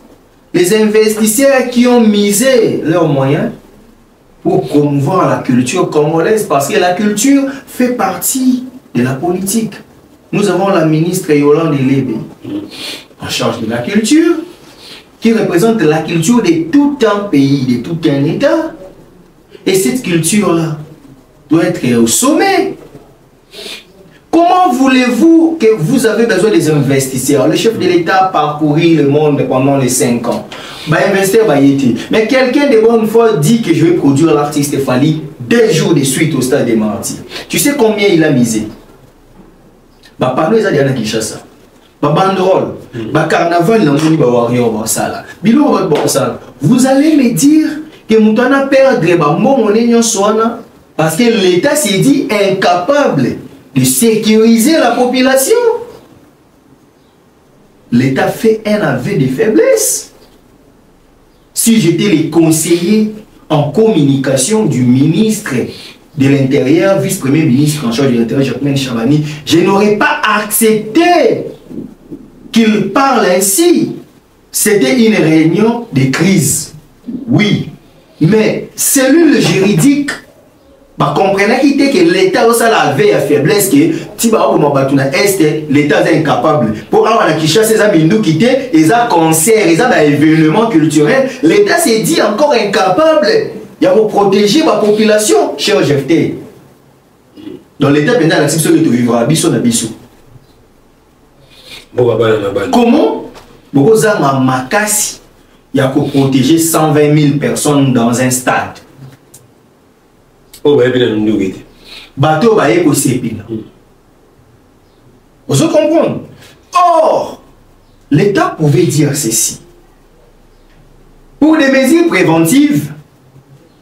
les investisseurs qui ont misé leurs moyens pour promouvoir la culture congolaise, parce que la culture fait partie de la politique. Nous avons la ministre Yolande Lébé en charge de la culture, qui représente la culture de tout un pays, de tout un État. Et cette culture-là doit être au sommet. Comment voulez-vous que vous avez besoin des investisseurs? Le chef de l'État a parcouru le monde pendant les 5 ans. Mais quelqu'un de bonne foi dit que je vais produire l'artiste Fali 2 jours de suite au stade des Martyrs. Tu sais combien il a misé? Pardon, il a dit Kinshasa. Banderole, carnaval, vous allez me dire que Moutana perdre parce que l'État s'est dit incapable de sécuriser la population. L'État fait un aveu de faiblesse. Si j'étais le conseiller en communication du ministre de l'Intérieur, vice-premier ministre en charge de l'Intérieur, Jacquemin Chabani, je n'aurais pas accepté qu'il parle ainsi. C'était une réunion de crise. Oui, mais cellule juridique, comprenez que l'État aussi avait la faiblesse que l'État est incapable. Pour avoir la Kinshasa, ils ont concert, ils ont des événements culturels. L'État s'est dit encore incapable. Il faut protéger la population, cher GFT. Dans l'État, pendant la situation de vivre à Bissou na Bissou. Comment vous avez un makasi, il y a pour protéger 120 000 personnes dans un stade. Bateau va être aussi. Vous comprenez? Or, l'État pouvait dire ceci. Pour des mesures préventives,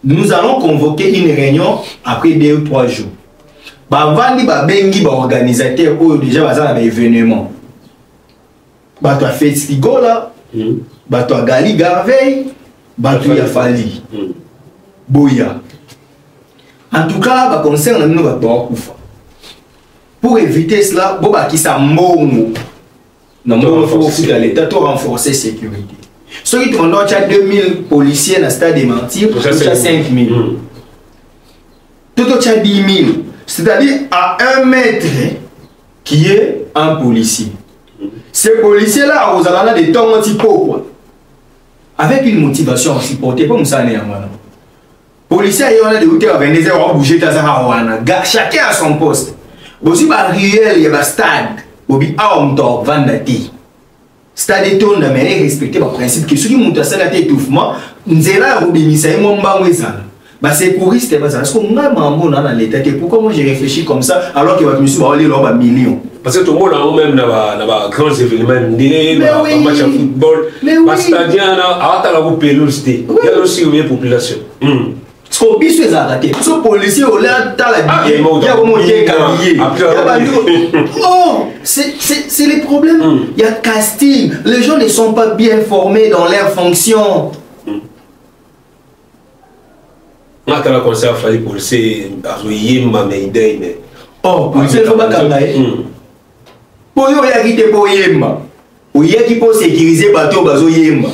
nous allons convoquer une réunion après 2 ou 3 jours. Bavandi babengi ba organisateur ou déjà bazana ba événement. Bato a fait Stigola, bato a Gali Garvey, bato ya Fali. Boya. En tout cas, ba concerne nous bato akufa. Pour éviter cela, boba ki sa mbongo. Non, il faut aussi l'État pour renforcer la sécurité. Ceux qui ont 2000 policiers dans le stade de mentir, tout a 5000. Tout a 10 000. C'est-à-dire à 1 mètre qui est un policier. Ces policiers-là, vous avez des temps un petit peu. Avec une motivation aussi, portez pas ça. Policiers, il y a des routes à 22 heures, bouger chacun à son poste. Aussi, il y a un stade. Obi aomto vandati stade ton na mais respecter le principe que celui qui monte à la étouffement nzela robinisa et mon bamwezana ba sécuriste ba parce que moi mambo na l'état que pourquoi moi j'ai réfléchi comme ça alors que va me souba aller là millions
parce que tout le monde même na ba grands événements ndé ba match de football ba stade na ata la pelouse il y a aussi une population
so biso ezalaka te so policier ola tala billet il y a comment oh c'est les problèmes il y a casting les gens ne sont pas bien formés dans leurs fonctions
na kala conseil fali policier azoyema meidei mais
oh policier faut pas kangaye pour yo ya kite pour yema oyaki pour sécuriser bateau bazoyema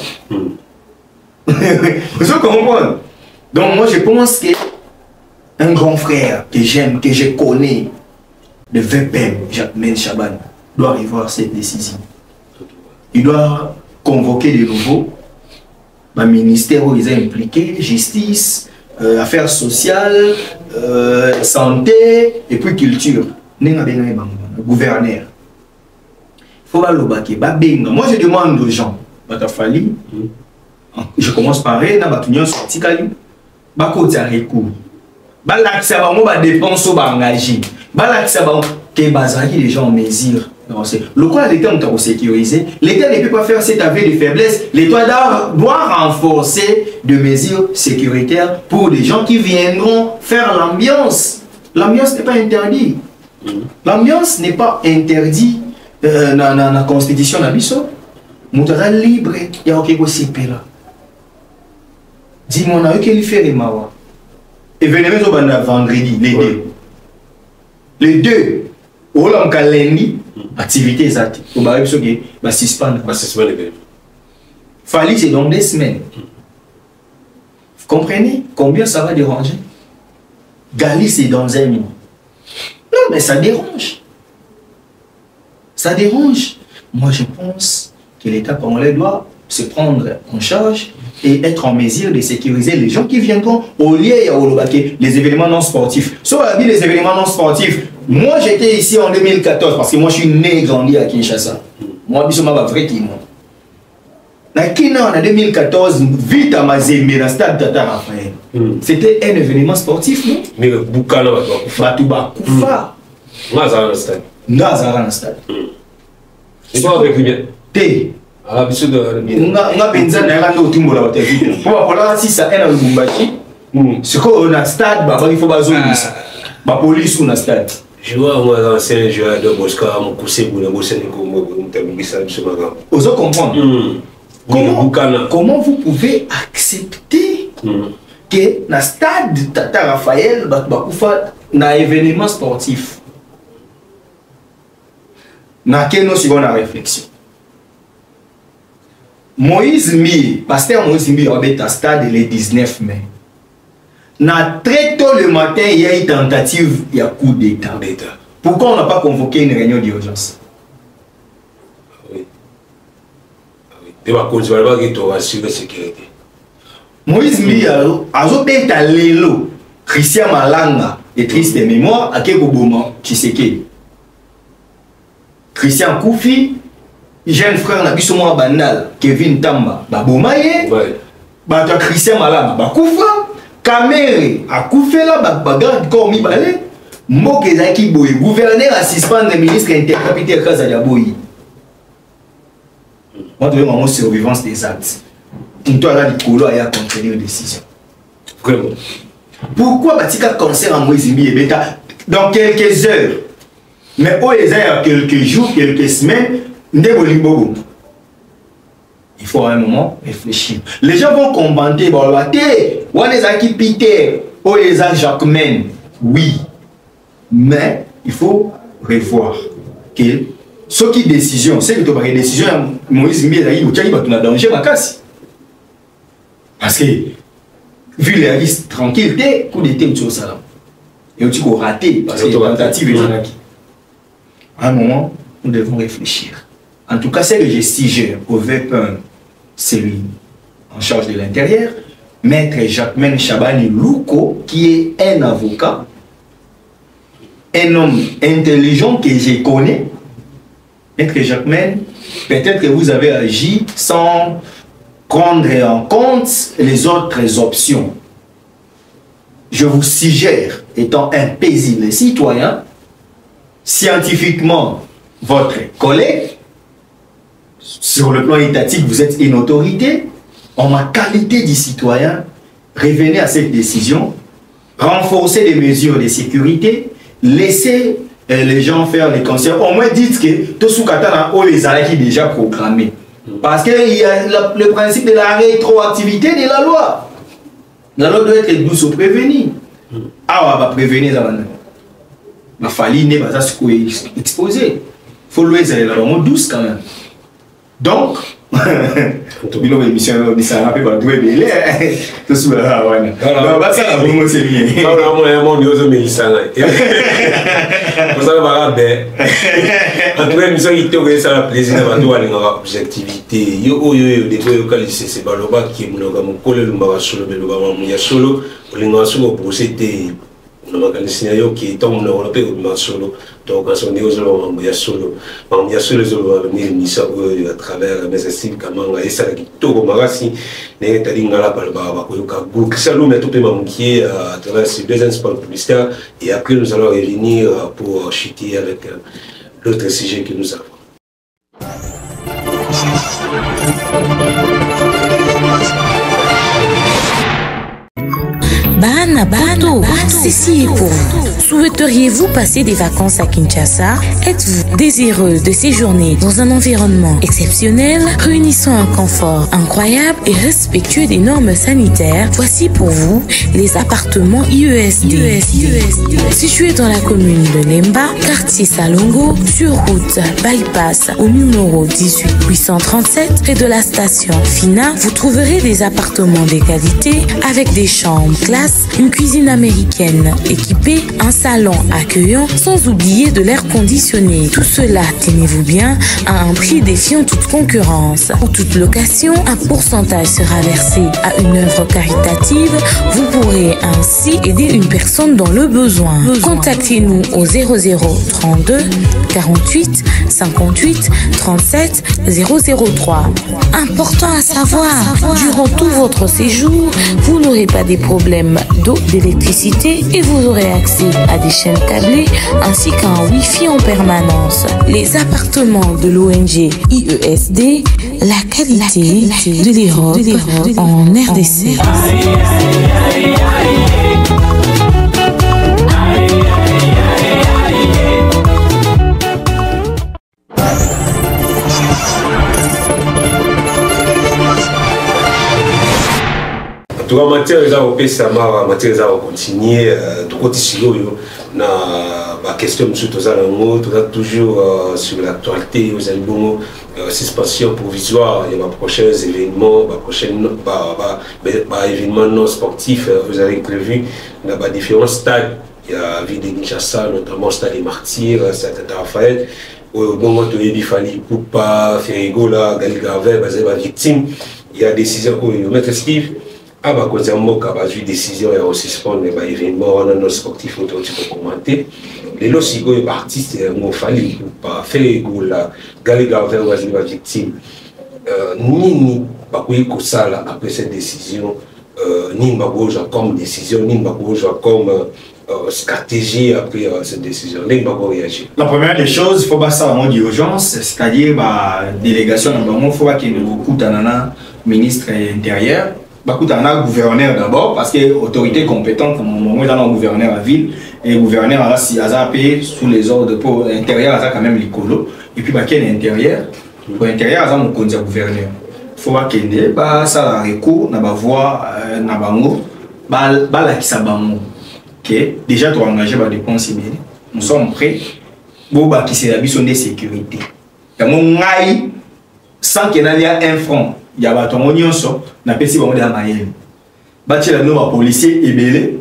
vous comprenez. Donc moi je pense qu'un grand frère que j'aime, que je connais, de VPM, Jacquemin Chabani, doit arriver à cette décision. Il doit convoquer de nouveau le ministère où ils sont impliqués, justice, affaires sociales, santé et puis culture. Le gouverneur. Il faut pas le baquer. Moi je demande aux gens, je commence par eux, bakoti recours balakisa bango ba dépense ba engagé balakisa bango que bazaki les gens en mesure le quoi l'État on sécuriser l'État ne peut pas faire cet aveu de faiblesse l'État doit renforcer des mesures sécuritaires pour les gens qui viendront faire l'ambiance n'est pas interdit l'ambiance n'est pas interdit dans la constitution nabiso mutara libre ya okeko sipela. Dis-moi, on a eu qu'il fait les mawa. Événement au vendredi, les deux. Les deux. Au lundi, activité exacte. Au baril, c'est suspendre. Fali, c'est dans 2 semaines. Vous comprenez combien ça va déranger? Gali, c'est dans 1 mois. Non, mais ça dérange. Ça dérange. Moi, je pense que l'État congolais doit se prendre en charge et être en mesure de sécuriser les gens qui viendront au lieu les événements non sportifs. Sur la vie des événements non sportifs, moi j'étais ici en 2014 parce que moi je suis né et grandi à Kinshasa. Moi je suis un vrai Kino. En 2014, vite à Mazembe, dans le stade Tata Raphaël. C'était un événement sportif, non?
Mais le boucan là,
Batouba Koufa.
Nazara dans le stade.
Nazara dans le stade.
Et toi avec lui bien?
T.
Ah, biso de
nga penza na nga ndo timbola wata vite. Pour voilà si ça est dans Lubumbashi. Ce qu'on a stade ba il faut bazongisa. Ba police ou na stade.
Je vois moi ancien joueur de Bosca mon coussé pour le bosser ko mo tabisa biso maga.
Oso comprendre. Comment vous pouvez accepter que na stade Tata Raphaël bakufa na événement sportif. Na keno si on a réflexion. Moïse Mi, pasteur Moïse Mi, à stade le 19 mai. Très tôt le matin, il y a une tentative, il y a coup d'État. Pourquoi on n'a pas convoqué une réunion d'urgence?
Oui. Et par contre, il va y avoir une sécurité.
Moïse Mi, a Lelo, Christian Malanga, et triste mémoire, à Kekoboma, Tshisekedi. Christian Koufi, jeune frère na biso mwa banal Kevin Tamba babomaye bato Christian Malama bakufa Kamere akufela bagarde corps mibale mboka ezaki boye gouverneur a suspendre ministre intercapitaire Kaza ya boye. Moi devais vraiment survivance des actes. Tinto ala likolo aya contenir décision.
Vraiment.
Pourquoi batika concert en Moïse Mbi ebeta dans quelques heures mais au il y a quelques jours, quelques semaines. Il faut à un moment réfléchir. Les gens vont commenter, Peter, Jacquemin. Oui, mais il faut revoir que ce qui décision, c'est que tu as une décision, Moïse Mbi il y a danger parce que vu les risques tranquillité, coup d'été au salam. Et tu as raté parce que la tentative est là. À un moment, nous devons réfléchir. En tout cas, c'est le gestigeur au VP1, c'est lui en charge de l'intérieur. Maître Jacquemin Chabani Louko, qui est un avocat, un homme intelligent que je connais. Maître Jacquemin, peut-être que vous avez agi sans prendre en compte les autres options. Je vous suggère, étant un paisible citoyen, scientifiquement, votre collègue, sur le plan étatique, vous êtes une autorité. En ma qualité de citoyen, revenez à cette décision, renforcez les mesures de sécurité, laissez les gens faire les concerts. Au moins dites que tout ce qu'on les a déjà programmé. Parce qu'il y a le principe de la rétroactivité de la loi. La loi doit être douce au prévenir. Ah, on va prévenir ça maintenant. Il fallait ne pas exposer. Il faut le faire là-bas, douce quand même. Donc, bilo émission ça rappelle pas tout belé tout ça voilà bah ça la bonne c'est bien
on a mon Dieu mais ça là vous allez voir ben en tout cas émission qui te ça la plaisir de voir une objectivité yo des fois qualifier c'est pas le bas qui mon gars mon collègue le bas solo le bas mon ya solo le ngwa solo pour c'était on a magasiné yo qui tombe dans le pays au solo donc quand on est aux hommes il y a solo les hommes venir misa à travers mes estimes comment et ça qui tout comme magasi n'est pas dingue là par le bas quoi donc ça nous met tout le monde qui est à travers ces deux instants publicitaires et après nous allons revenir pour chuter avec l'autre sujet que nous avons.
Bana, ceci est pour vous. Souhaiteriez-vous passer des vacances à Kinshasa? Êtes-vous désireux de séjourner dans un environnement exceptionnel, réunissant un confort incroyable et respectueux des normes sanitaires? Voici pour vous les appartements IESD. Situés dans la commune de Lemba, quartier Salongo, sur route Bypass au numéro 18837, près de la station Fina, vous trouverez des appartements de qualité avec des chambres, classe, une cuisine américaine équipée, un salon accueillant, sans oublier de l'air conditionné. Tout cela, tenez-vous bien, à un prix défiant toute concurrence. Pour toute location, un pourcentage sera versé à une œuvre caritative. Vous pourrez ainsi aider une personne dans le besoin. Contactez-nous au 0032 48 58 37 003. Important à savoir, durant tout votre séjour, vous n'aurez pas des problèmes d'eau d'électricité et vous aurez accès à des chaînes câblées ainsi qu'à un Wi-Fi en permanence. Les appartements de l'ONG IESD, la qualité de l'Europe en RDC.
En matière de matière de continuer, de continuer la question de toujours sur l'actualité, aux albums, suspension provisoire, il y a prochains événements, événements non sportifs, vous avez prévu dans différents stades. Il y a Ville de Kinshasa, notamment le stade des Martyrs, stade de Raphaël, où au moment où il fallait Poupa, Ferrigola, Galgavet, les victimes, il y a des décisions où Maître Steve. Ah bah quand il y a une décision et suspendre les événements non sportifs, on peut commenter. Les lorsqu'ils sont artistes, il fallait pas faire les goûts là, galer vers les victimes. Ni ça après cette décision, ni comme décision, ni comme stratégie après cette décision. Réagir.
La première des choses, il faut pas ça en d'urgence, c'est-à-dire la délégation, il faut qu'il y ait beaucoup de ministre intérieur. Beaucoup de gouverneur d'abord, parce que l'autorité compétente, moi dans le gouverneur à ville, et le gouverneur a sous les ordres pour l'intérieur, quand même l'écolo, et puis il y a l'intérieur, pour l'intérieur, il y a un gouverneur. Il faut qu'il y ait ça recours, na voix, na bango, qui s'abamo. Déjà, tu as engagé la dépense immédiate. Nous sommes prêts, pour qui c'est la mission de sécurité. Sans qu'il y ait un front. Il y a des gens qui ont été en train de policiers ébélés,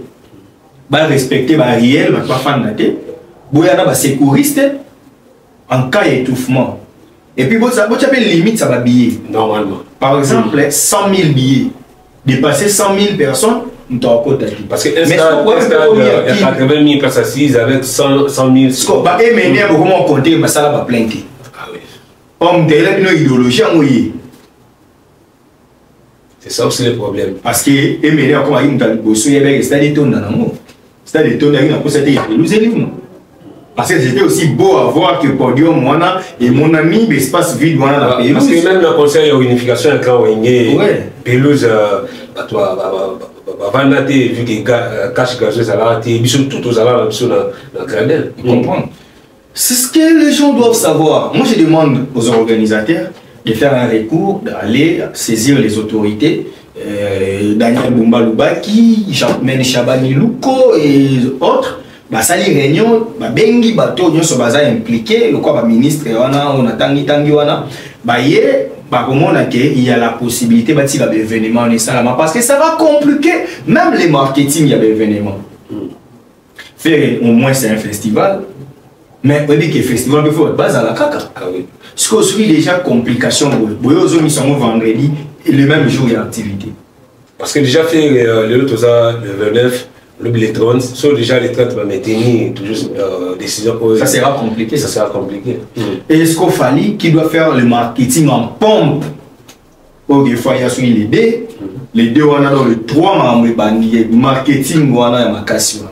respecter les réels, les fans de des sécuristes en cas d'étouffement. Et puis, ça peut limite, ça va billet.
Normalement.
Par exemple, 100 000 billets. Dépasser 100 000 personnes, nous avons côté.
Parce que il y a 80 000 personnes assises avec 100 000.
Et maintenant, comment on compte, ça va plaindre.
Ah oui.
Homme de l'idéologie,
c'est ça aussi le problème.
Parce que, et maintenant, comme il y a des tonnes dans le monde. C'est des tonnes dans parce que c'était aussi beau à voir que Podium, et mon ami, l'espace vide, la pelouse.
Parce que même le conseil de unification, quand on est pelouse, vu que cache gazeuse, ils sont tous aux alarmes dans le gradin. Ils comprennent.
C'est ce que les gens doivent savoir. Moi, je demande aux organisateurs de faire un recours, d'aller saisir les autorités. Daniel Bumba-Lubaki, Jean-Mène Chabani Luko et autres. Ça les réunions, bengi bateau, ils sont impliqués. Le quoi, ministre, on a tangi, il y a la possibilité de faire des événements parce que ça va compliquer même les marketing, il y a des événements. Faire au moins c'est un festival. Mais on dit que le festival il faut être basé à la caca. Ce qu'on suit déjà complication, ils sont vendredi et le même jour il y a activité.
Parce que déjà fait le 29, le 30, soit déjà les 30 va maintenir toujours décision.
Ça sera compliqué.
Ça sera compliqué.
Et est-ce qu'il fallait qui doit faire le marketing en pompe? Il faut y assurer les deux on a dans le 3 membres marketing on a ma casse.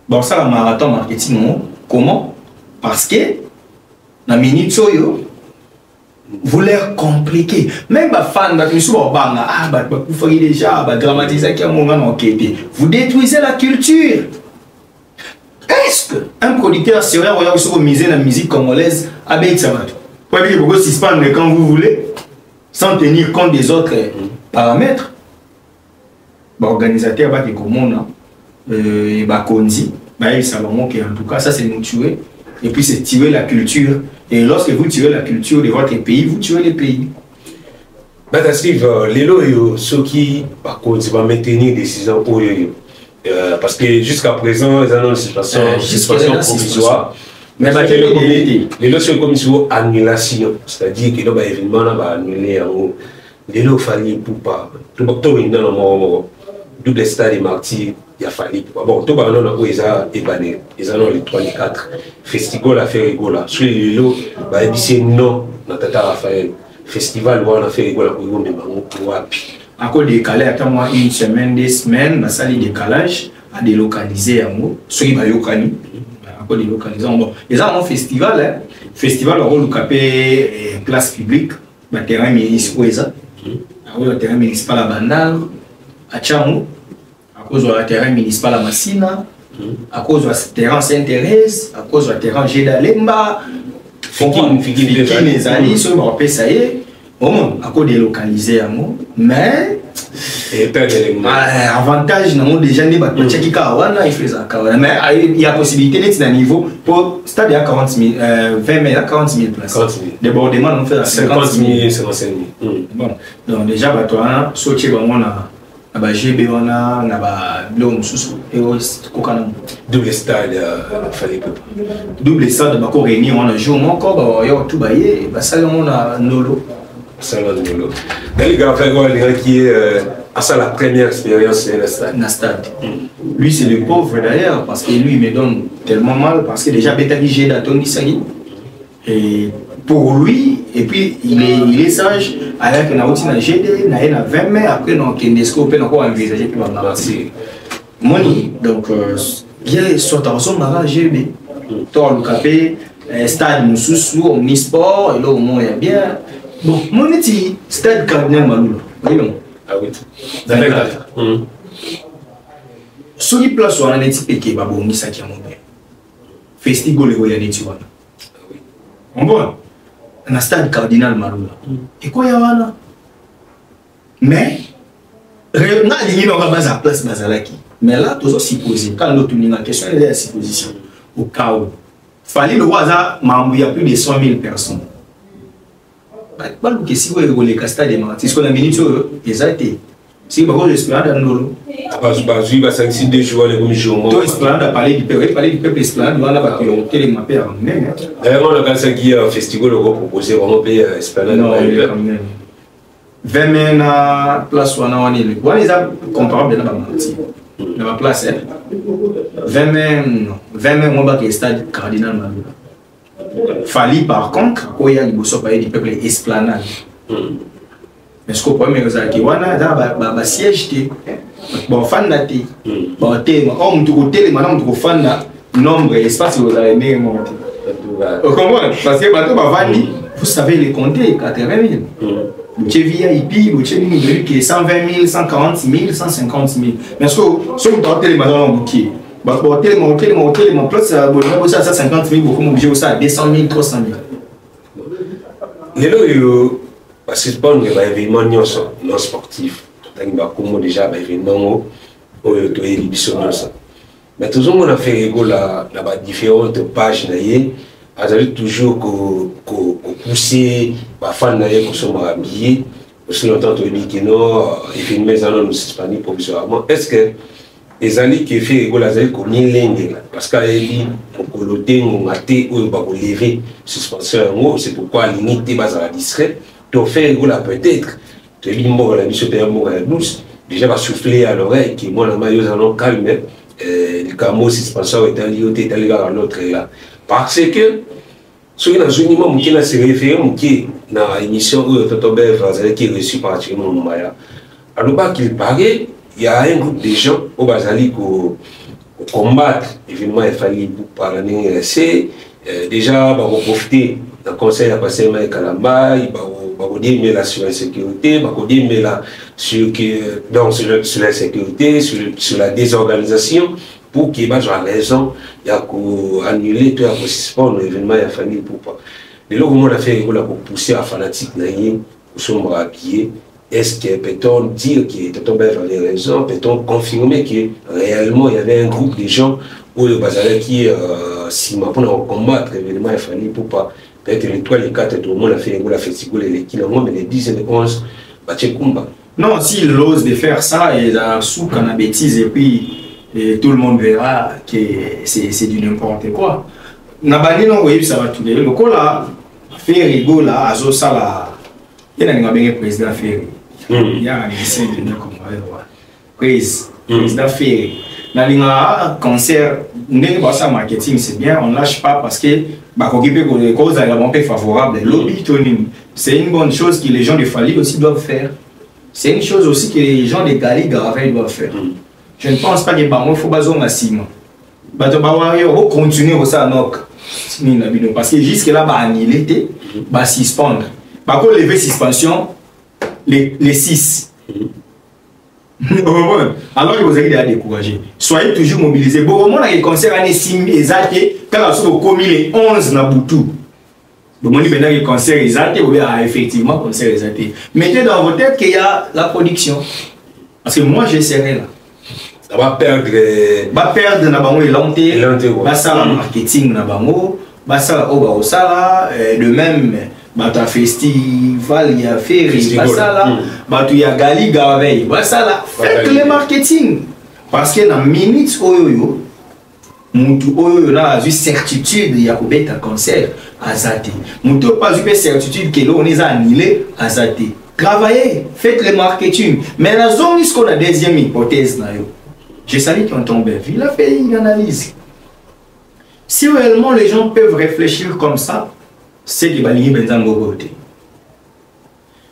Bon ça le marathon marketing comment? Parce que la minute soyo vous l'air compliqué. Même les fans vous déjà dramatiser vous détruisez la culture. Est-ce qu'un producteur serait miser la musique congolaise avec ça? Vous pouvez suspendre quand vous voulez sans tenir compte des autres paramètres. L'organisateur va dire comment il va conduire. En tout cas, ça c'est nous tuer. Et puis c'est tuer la culture. Et lorsque vous tuez la culture de votre pays, vous tuez les pays.
Steve, les lois, ceux qui vont maintenir des décisions pour eux. Parce que jusqu'à présent, ils ont une situation provisoire. Mais les lois sont comme sur annulation. C'est-à-dire que l'événement va annuler en haut. Les lois fallait pour pas. Tout le monde dans le double stade des martyrs. Il a fallu. Bon, tout le monde a ébané. Ils ont les 3 et 4. Festival a fait rigola. Sur les lots, il dit non, dans Tata Raphaël. Festival, on a fait rigola pour eux, mais pour
encore décalé à moi une semaine, 2 semaines, bah ça les décalage à délocaliser à moi, ceux qui va yokani, encore délocaliser. Bon, ils ont un festival, hein, festival au le capé place publique, bah terrain municipal ça, le terrain municipal à Bandal, à Chamou, à cause du terrain municipal à Massina, à cause du terrain Sainte-Thérèse, à cause du terrain Gédalemba, Fikine les alliés, ceux qui vont payer ça y est. Bon, à quoi délocaliser à moi, mais avantage nous déjà des bateaux qui kawana il fait ça kawana mais il y a possibilité d'être à niveau pour stade à 40 000 20 000 à 40 000 places débordement on fait à 50 000 55 000 bon donc déjà bateau là sorti bon on a ba GB on a na ba blom sous et kokana
double stade fallait pas
double stade ba ko réunir on a joué encore ba yo tout bailler ba ça on a nolo
salon nolo les gars fait quoi les qui à ça la première expérience dans le stade.
Lui c'est le pauvre d'ailleurs parce que lui il me donne tellement mal parce que déjà Betaki j'ai d'Atoni Sagi et pour lui et puis il est sage alors que na aussi na GD na 20 mai après non Kendesco peut encore envisager puis on a passé money donc bien soit en son mara GB toi le capé stade Moussou Omnisport et là au moins il y a bien bon mon petit stade Cardinal Malou voyons.
Ah oui.
D'accord. Sur les places où on a des petits péquets, on a ça qui a monté. Festival, il y a des petits. On voit. On a stade Cardinal Malou. Et quoi il y a là? Mais, on a aligné dans la place Mazalaki. Mais là, tout ça s'y pose. Quand l'autre nous a question, il y a s'y position. Au cas où. Il fallait le hasard, il y a plus de 100 000 personnes. Pas le que si vous avez les castas des martyrs, ce qu'on a mis sur les été. Si vous avez l'esplanade dans l'eau.
Parce que ça c'est 2 jours les commissions.
Toi esplanade a parlé du peuple esplanade, on a pas que on les mapper en même.
D'ailleurs le cas c'est qui a festival le proposer vraiment payer esplanade.
Non, 20 000 na place où on est le. On les a comparable dans la martyr. Dans la place 20 000 on va que stade Cardinal Malou. Fali par contre, quand il y a du peuple esplanade. Mais ce que le problème c'est qu'il y a un siège qui est fan d'athée. On est fan de nombre d'espace que vous avez mis. Vous comprenez? Parce que vous savez les compter, 80 000. Vous avez VIP, vous avez 120 000, 140 000, 150 000. Mais ce que vous avez les maisons en bouquet. Mon plot, ça a 50 000, beaucoup m'obliger ça à 200 000, 300 000.
Les lots, parce que c'est pas un événement non sportif. Comme déjà, un événement où il y a des bisous. Mais toujours, on a fait la différentes pages, on a toujours pousser les fans qui sont habillés. Aussi longtemps, on a dit que non, il fait une maison en Espagne provisoirement. Est-ce que les alliés qui font les alliés comme une ligne parce qu'il y a dit on coloté on maté ou on va lever suspension c'est pourquoi l'unité base à la discrète tu fais la peut-être tu es mort la mission de mort à la douce déjà va souffler à l'oreille qui moi la maillot allons calmer le camo suspension est allé à l'autre là parce que ce qui est dans un minimum qui a se référé qui dans l'émission où Totober qui est reçu particulièrement Maya alors pas qu'il paraît il y a un groupe de gens au Bazali pour combattre l'événement FALI pour parler c'est déjà va profiter d'un conseil à passer avec Kalamba il va dire la sur la sécurité va dire la sur la sécurité sur la désorganisation pour qu'il y ait raison il y a annuler tout à suspendre l'événement FALI pour pas de là comment on a fait pour pousser à fanatique naïe pour sombre habillé. Est-ce que peut-on dire qu'il était tombé vers les raisons? Peut-on confirmer que réellement il y avait un groupe de gens où le Bazalé qui si ma pour combattre l'événement il fallait pour pas peut-être les 3 les 4 tout le monde a fait la festival et les qui mais les 10 et les 11 Kumba.
Non, s'il ose de faire ça il a sous qu'on a bêtise et puis tout le monde verra que c'est du n'importe quoi. Nabani non oui ça va tout le coup là faire rigolo là azo ça là il y a un président Ferry. Il y a un lycée de nous comme président Ferry. Dans le concert, marketing c'est bien, on ne lâche pas parce que les causes sont favorable. Lobby, c'est une bonne chose que les gens de Fali aussi doivent faire. C'est une chose aussi que les gens de Gali Garavey doivent faire. Je ne pense pas que il faut baser un ciment. On continue ça parce que jusque là bah annulé bah suspendre. Par contre lever suspension les 6. Alors vous allez décourager. Soyez toujours mobilisés. Bon moment les concerts année 6 exact quand vous commis les 11 na Boutou. Bon moment maintenant les concerts exact ou bien effectivement concert exact. Mettez dans votre tête qu'il y a la production. Parce que moi j'essaierai là.
Ça va perdre
na bango elanté ba sala marketing na bango ba sala oba osala de même bata festival ya féri ba sala batu ya Gali Garavey ba sala faites le marketing parce que na minutes oyo mutu oyo na a certitude ya kobeta concert azate mutu pas eu certitude que l'on est annulé azate travaillez faites le marketing mais la zone est qu'on a deuxième hypothèse na yo. Je salue Tonton Bev, il a fait une analyse. Si réellement les gens peuvent réfléchir comme ça, c'est que Balingi Benzango Bote.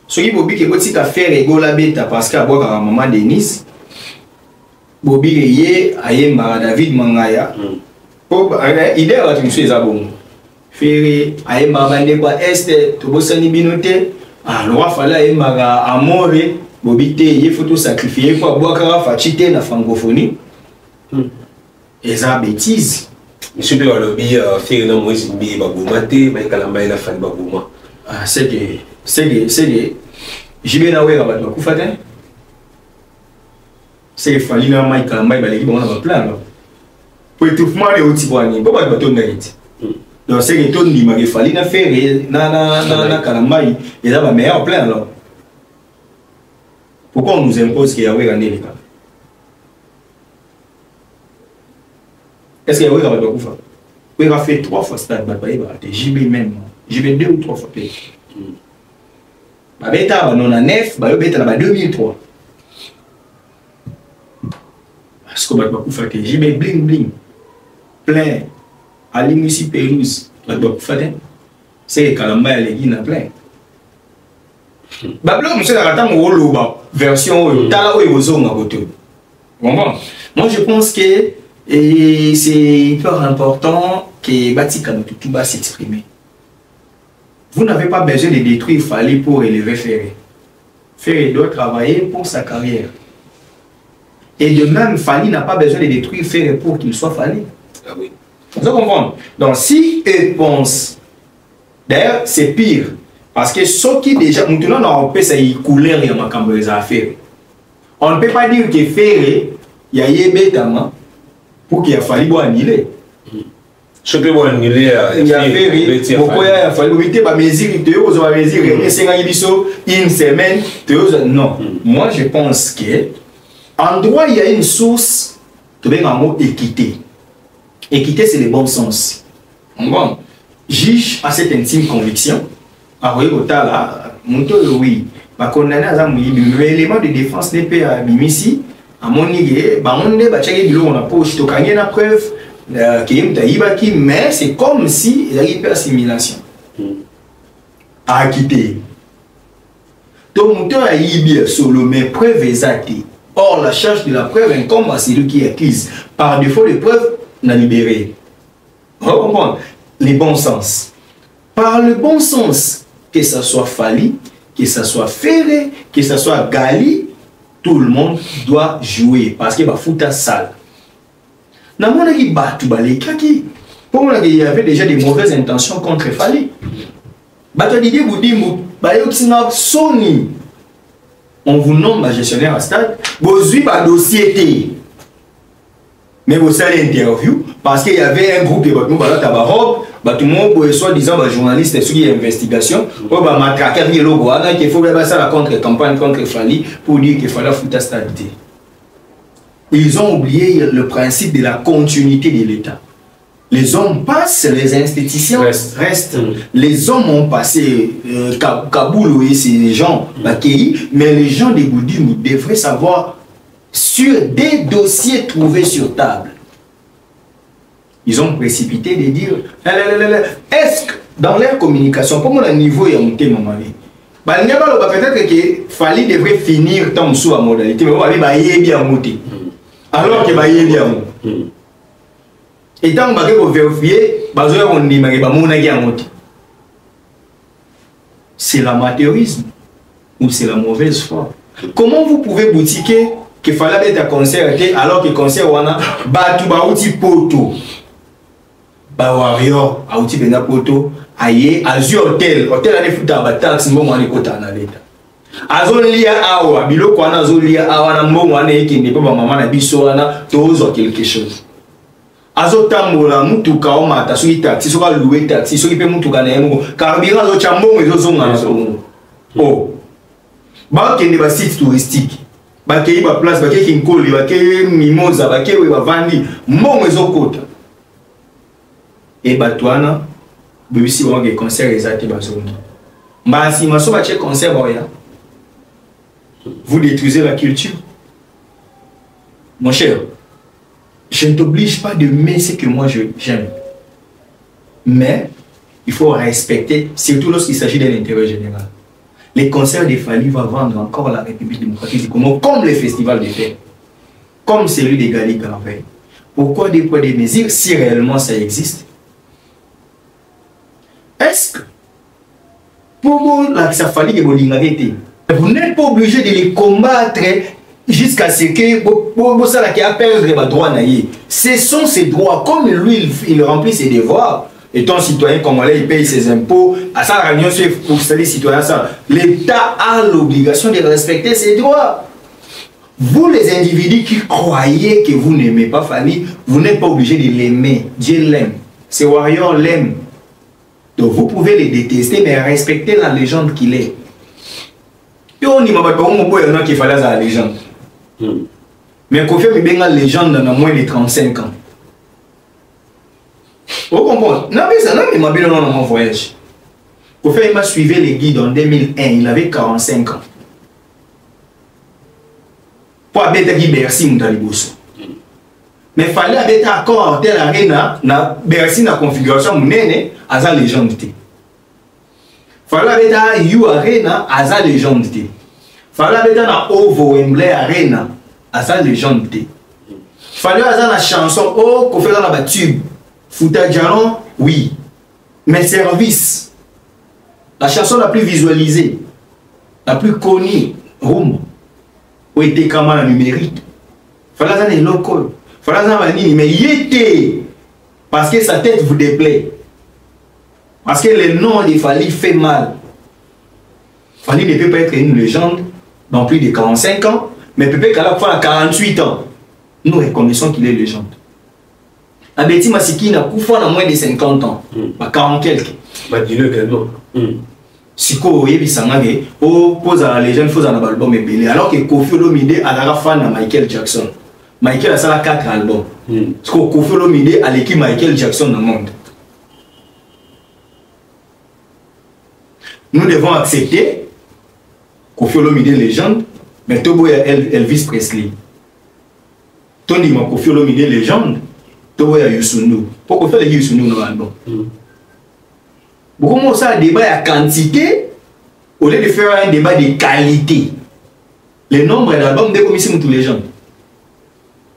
Ce qui Bobi qui est à faire ego la bêta parce qu'à boire à maman Denis, Bobi Reye, Aye Mara David Mangaya, idée à la tuer Zabon. Ferré, Aye Mara Ndekwa Est, Tobosani Binote, alors fallait Aye Mara Amore. Bobite, il faut tout sacrifier pour boire fachité la francophonie. Et ça bêtise.
Monsieur le lobby fait un mois et bagoumate, mais kalamba la fan bagouma.
Ah c'est que j'y vais naoué à battre Koufatin. C'est fallu na mai kalamba balegi bon on plan là. Pour étouffement les outils boani, bon battre bateau n'arrête. Donc c'est que tout ni ma fallu na faire na kalamba et ça va meilleur plan là. Pourquoi on nous impose qu'il y a eu un élément? Est-ce qu'il y a eu un élément? Il a fait 3 fois stade, JB même. JB 2 ou 3 fois. Beta, on a 9, Beta, 2003. Est-ce qu'on va faire JB bling bling? Plein. Alimussi Pérouse, c'est Kalamba et les Guinées plein. Monsieur version moi je pense que c'est hyper important que Batika Tutu va s'exprimer. Vous n'avez pas besoin de détruire Fali pour élever Ferré. Ferré doit travailler pour sa carrière. Et de même, Fali n'a pas besoin de détruire Ferré pour qu'il soit Fali.
Ah oui.
Vous comprenez? Donc si eux pensent, d'ailleurs c'est pire. Parce que ce qui déjà, maintenant on peut y couler rien à faire. On ne peut pas dire que Ferré, il y a eu bêtement pour qu'il a fallu annuler.
Je peux annuler.
Il y a Ferré, pourquoi il a fallu une semaine. Non, moi je pense que en droit il y a une source de équité. Équité c'est le bon sens. Bon, juge a cette intime conviction. Ah oui, oui. L'élément de défense n'est pas à Bimisi. À mon niveau, on a poche to gagner la preuve mais c'est comme si il y a eu assimilation. À quitter. Donc, mon a eu solo, mais preuve exacte. Or, la charge de la preuve incombe à celui qui est accuse. Par défaut de preuve, on a libéré. On comprend les bons sens. Par le bon sens, que ce soit Fali, que ce soit Ferré, que ce soit Gali, tout le monde doit jouer parce qu'il va foutre sale. Il y avait déjà des mauvaises intentions contre Fali. On vous nomme gestionnaire à stade, vous avez un dossier. Mais vous avez une interview parce qu'il y avait un groupe de tout le monde, soi-disant, journaliste qui investigation, il faut la contre-campagne contre Fali pour dire qu'il fallait foutre stabilité. Ils ont oublié le principe de la continuité de l'État. Les hommes passent, les institutions restent. Les hommes ont passé Kaboul et ces gens accueillis, mais les gens des Goudim devraient savoir sur des dossiers trouvés sur table. Ils ont précipité de dire est-ce que dans leur communication, comme on a niveau et monté mon mari, Peut-être que Fally devrait finir tant sous la modalité, mais on va bien monter. Alors que bien. Et tant que vous vérifiez, c'est l'amateurisme ou c'est la mauvaise foi. Comment vous pouvez boutiquer que Fally être à concert alors que concert wana batu bauti poto ba warrior auti bena poto aye azu hotel ale futa ba taxi mbongo wana kota na leta azolia awa biloko wana azolia awa na mbongo wana ekende pe ba mama na biso wana tozo quelque chose azotambola mutuka o mata soki taxi soka louer taxi soki pe mutuka na yango carburant azo chambongo ezozonga na songo oh ba kende ba site touristique ba kei ba place ba kei kinkoli ba kei mimosa ba kei ba vandi mbongo ezokota et batwana bebisi ba ke concert ezati ba songo mbasi maso ba che concert boya vous détruisez la culture mon cher. Je ne t'oblige pas de aimer ce que moi j'aime. Mais il faut respecter, surtout lorsqu'il s'agit d'un intérêt général. Les concerts de Fally vont vendre encore la République démocratique du Congo, comme les festivals de fête, comme celui des Gali Carveille. Pourquoi des poids des mesures si réellement ça existe? Est-ce que pour vous, la Fally vous n'êtes pas obligé de les combattre jusqu'à ce que Bossala qui a perdu les droits naïfs. Ce sont ses droits. Comme lui, il remplit ses devoirs. Étant citoyen congolais, il paye ses impôts. À sa réunion, pour les citoyens, l'État a l'obligation de respecter ses droits. Vous, les individus qui croyez que vous n'aimez pas Fally, vous n'êtes pas obligé de l'aimer. Dieu l'aime. Ses warriors l'aiment. Donc vous pouvez les détester, mais respecter la légende qu'il est. Et on n'y m'a pas qu'il fallait la légende. Mais Kofi a bien la légende dans moins de 35 ans. Vous comprenez? Non, mais ça, non, mais ma bien dans mon voyage. Kofi m'a suivi les guides en 2001, il avait 45 ans. Pour habiter qui Bercy, Moutaliboso. Mais il fallait habiter encore en telle arena, na Bercy, na configuration, mounene, à sa légende. Il fallait habiter à You Arena, à sa légende. Fallait habiter dans Ovo Wembley Arena, à sa légende. Fallait avoir la chanson, oh, qu'on fait dans la tube. Fouta Dialon, oui. Mais service. La chanson la plus visualisée, la plus connue, Room, où était quand même la numérique. Fallait avoir les locaux. Fallait avoir les mais il était. Parce que sa tête vous déplaît. Parce que le nom de Fally fait mal. Fally ne peut pas être une légende dans plus de 45 ans, mais peut-être qu'à la fois à 48 ans, nous reconnaissons qu'il est légende. Abeti Masiki n'a qu'à moins de 50 ans, à 40 quelques.
Bah dis-le également.
Si ko yebi sangage, o pose à la légende, faut un album ébélé. Alors que Kofi Olomide a la fan de Michael Jackson. Michael a ça 4 albums. Parce que Kofi Olomide a l'équipe Michael Jackson dans le monde. Nous devons accepter Kofi Olomide légende, mais Tobo Elvis Presley. Tony ma Kofi Olomide légende, Tobo Youssou. Pourquoi faire les Youssou dans l'album? Beaucoup de ça un débat à quantité au lieu de faire un débat de qualité. Le nombre d'albums de commissions tous les gens.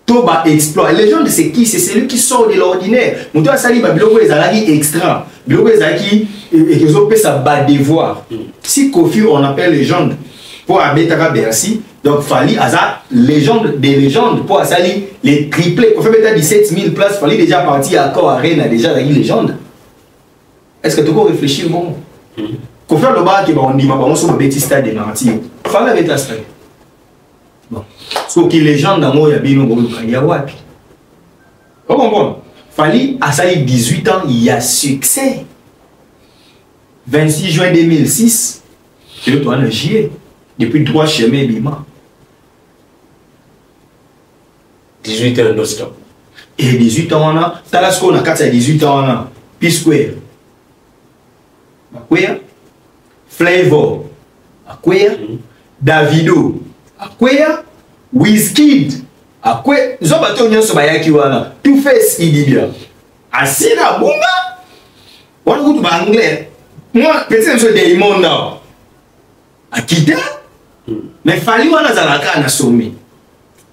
Toba exploit. Légende c'est qui? C'est celui qui sort de l'ordinaire. Moutou a sali biloko ezalaki extra. Biloko ezalaki et que zo ça bas devoir. Si Kofi on appelle légende pour Abetaka Bercy, donc Fally Aza légende des légendes pour Asali les triplés. Kofi Beta 17 000 places, Fally déjà parti à Accor Arena déjà la légende. Est-ce que tu peux réfléchir bon? Kofi le bar qui va on dit ma on sur petit stade de Marty. Fally avec la stade. Bon. Ce qui légende dans moi il y a wapi. Vous comprenez? Fally Asali 18 ans, il y a succès. 26 juin 2006, c'est le tournoi de JE. Depuis 3 chemins Bima.
18 ans non-stop.
Et 18 ans on a, Talasco on a 4 à 18 ans on a, P-Square. Akwea, Flavor, Akwea, Davido, Akwea, Wizkid, Akwea, Zobato Nyon Sobayaki wana, Two Face Idibia. Asina Bunga, on a goûté anglais. Moi, peut-être que je suis des immondes. akita mais fali wana zalaka na sommet